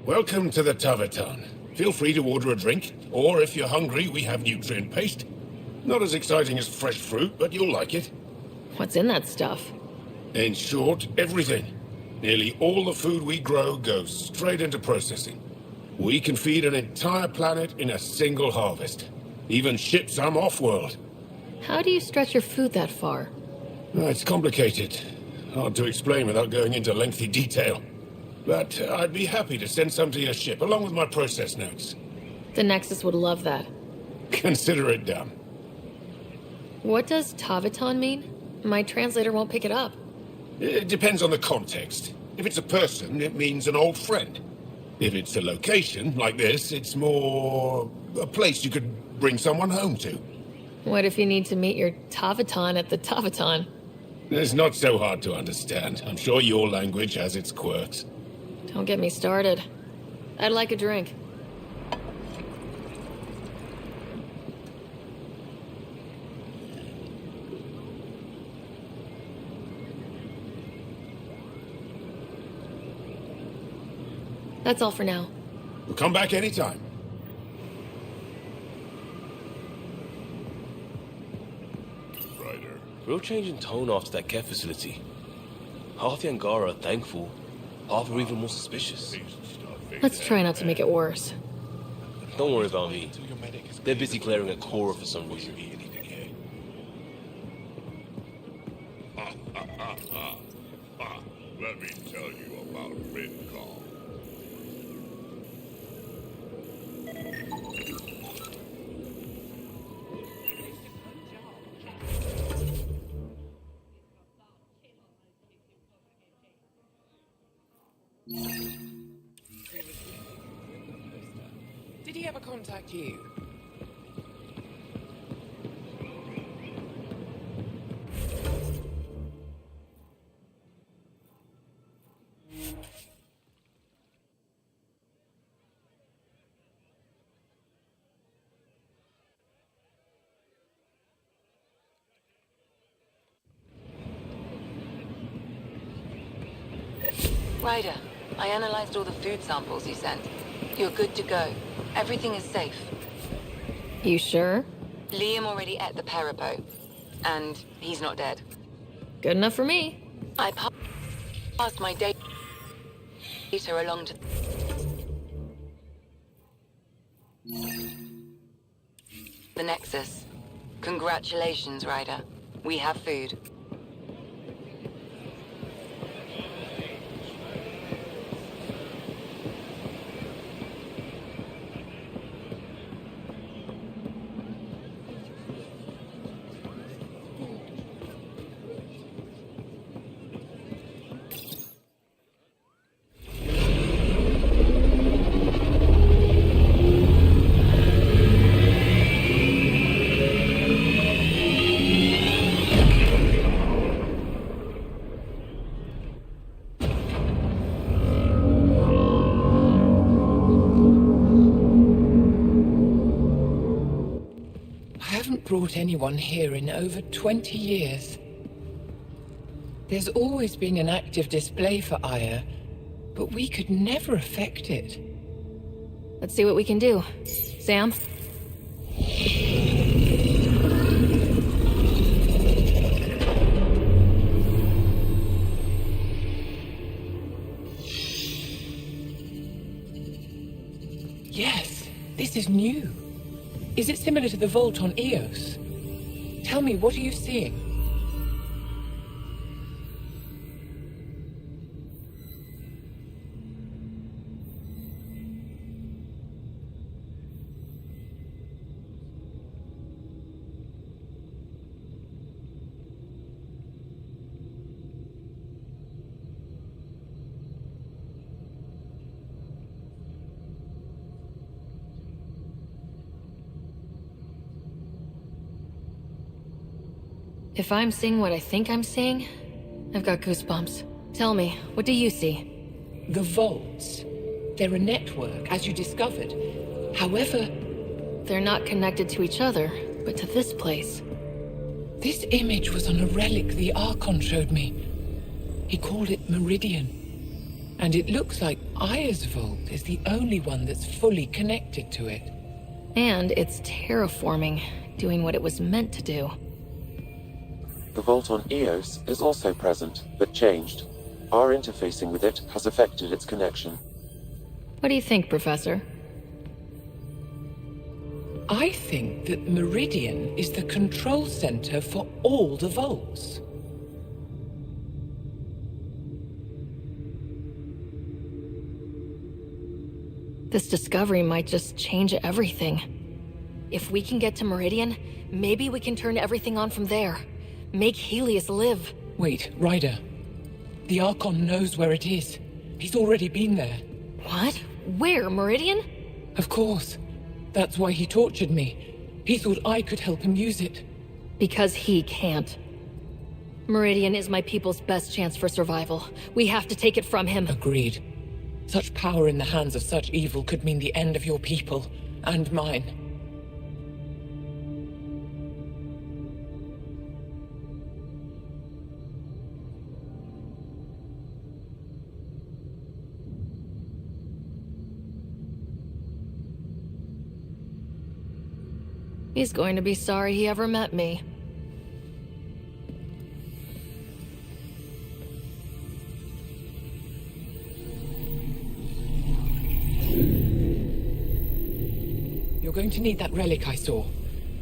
Speaker 11: Welcome to the Tavaton. Feel free to order a drink, or if you're hungry, we have nutrient paste. Not as exciting as fresh fruit, but you'll like it.
Speaker 2: What's in that stuff?
Speaker 11: In short, everything. Nearly all the food we grow goes straight into processing. We can feed an entire planet in a single harvest. Even ship some off-world.
Speaker 2: How do you stretch your food that far?
Speaker 11: It's complicated. Hard to explain without going into lengthy detail. But I'd be happy to send some to your ship, along with my process notes.
Speaker 2: The Nexus would love that.
Speaker 11: Consider it done.
Speaker 2: What does Tavaton mean? My translator won't pick it up.
Speaker 11: It depends on the context. If it's a person, it means an old friend. If it's a location, like this, it's more a place you could bring someone home to.
Speaker 2: What if you need to meet your Tavaton at the Tavaton?
Speaker 11: It's not so hard to understand. I'm sure your language has its quirks.
Speaker 2: Don't get me started. I'd like a drink. That's all for now.
Speaker 11: We'll come back anytime.
Speaker 13: Real change in tone after that care facility. Half the Angara are thankful, half are even more suspicious.
Speaker 2: Let's try not to make it worse.
Speaker 13: Don't worry about me. They're busy clearing a Cora for some reason.
Speaker 1: Let me tell you about Ridcall.
Speaker 4: Did he ever contact you?
Speaker 6: Ryder, I analyzed all the food samples you sent. You're good to go. Everything is safe.
Speaker 2: You sure?
Speaker 6: Liam already ate the Paripo, and he's not dead.
Speaker 2: Good enough for me.
Speaker 6: I passed my data along to the Nexus. Congratulations, Ryder. We have food.
Speaker 4: brought anyone here in over 20 years. There's always been an active display for Aya, but we could never affect it.
Speaker 2: Let's see what we can do. Sam?
Speaker 4: Yes, this is new. Is it similar to the vault on Eos? Tell me, what are you seeing?
Speaker 2: If I'm seeing what I think I'm seeing, I've got goosebumps. Tell me, what do you see?
Speaker 4: The vaults. They're a network, as you discovered. However...
Speaker 2: They're not connected to each other, but to this place.
Speaker 4: This image was on a relic the Archon showed me. He called it Meridian. And it looks like Aya's vault is the only one that's fully connected to it.
Speaker 2: And it's terraforming, doing what it was meant to do.
Speaker 3: The vault on Eos is also present, but changed. Our interfacing with it has affected its connection.
Speaker 2: What do you think, Professor?
Speaker 4: I think that Meridian is the control center for all the vaults.
Speaker 2: This discovery might just change everything. If we can get to Meridian, maybe we can turn everything on from there. Make Helios live.
Speaker 4: Wait, Ryder. The Archon knows where it is. He's already been there.
Speaker 2: What? Where? Meridian?
Speaker 4: Of course. That's why he tortured me. He thought I could help him use it.
Speaker 2: Because he can't. Meridian is my people's best chance for survival. We have to take it from him.
Speaker 4: Agreed. Such power in the hands of such evil could mean the end of your people, and mine.
Speaker 2: He's going to be sorry he ever met me.
Speaker 4: You're going to need that relic I saw.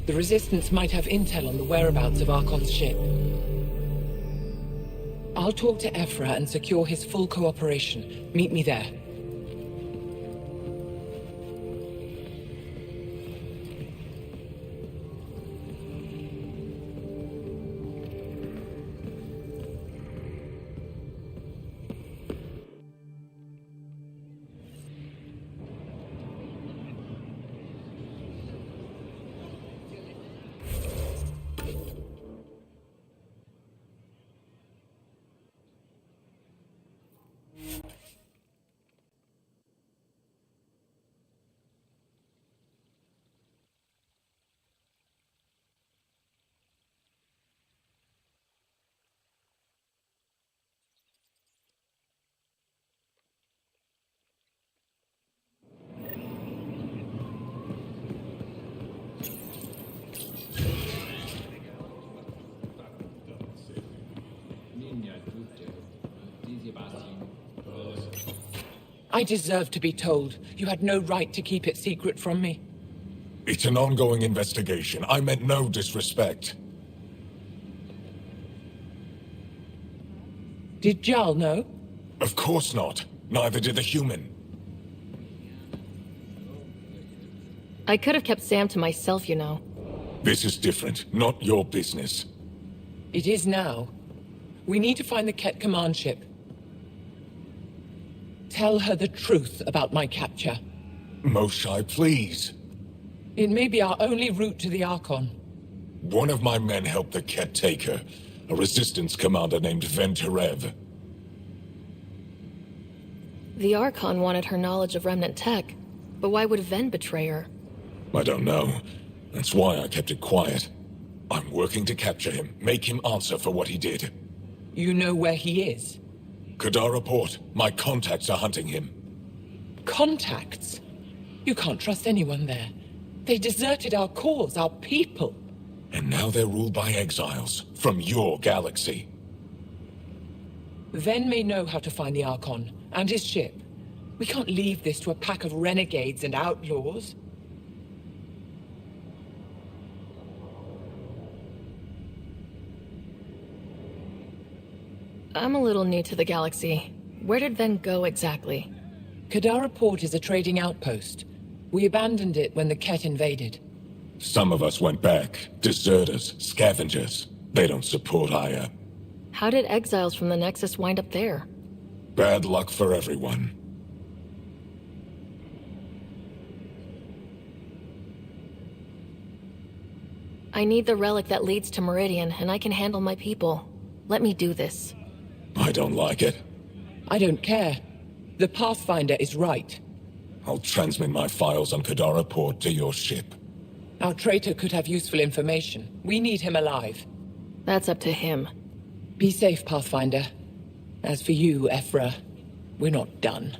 Speaker 4: The Resistance might have intel on the whereabouts of Archon's ship. I'll talk to Ephra and secure his full cooperation. Meet me there. I deserve to be told. You had no right to keep it secret from me.
Speaker 21: It's an ongoing investigation. I meant no disrespect.
Speaker 4: Did Jarl know?
Speaker 21: Of course not. Neither did the human.
Speaker 2: I could have kept Sam to myself, you know.
Speaker 21: This is different. Not your business.
Speaker 4: It is now. We need to find the Ket command ship. Tell her the truth about my capture.
Speaker 21: Moshai, please.
Speaker 4: It may be our only route to the Archon.
Speaker 21: One of my men helped the Ket take her. A resistance commander named Venterev.
Speaker 2: The Archon wanted her knowledge of Remnant tech, but why would Ven betray her?
Speaker 21: I don't know. That's why I kept it quiet.
Speaker 12: I'm working to capture him, make him answer for what he did.
Speaker 19: You know where he is?
Speaker 12: Kadara Port. My contacts are hunting him.
Speaker 19: Contacts? You can't trust anyone there. They deserted our cause, our people.
Speaker 12: And now they're ruled by exiles from your galaxy.
Speaker 19: Ven may know how to find the Archon and his ship. We can't leave this to a pack of renegades and outlaws.
Speaker 2: I'm a little new to the galaxy. Where did Ven go exactly?
Speaker 19: Kadara Port is a trading outpost. We abandoned it when the Ket invaded.
Speaker 12: Some of us went back. Deserters, scavengers. They don't support Aya.
Speaker 2: How did exiles from the Nexus wind up there?
Speaker 12: Bad luck for everyone.
Speaker 2: I need the relic that leads to Meridian, and I can handle my people. Let me do this.
Speaker 12: I don't like it.
Speaker 19: I don't care. The Pathfinder is right.
Speaker 12: I'll transmit my files on Kadara Port to your ship.
Speaker 19: Our traitor could have useful information. We need him alive.
Speaker 2: That's up to him.
Speaker 19: Be safe, Pathfinder. As for you, Ephra, we're not done.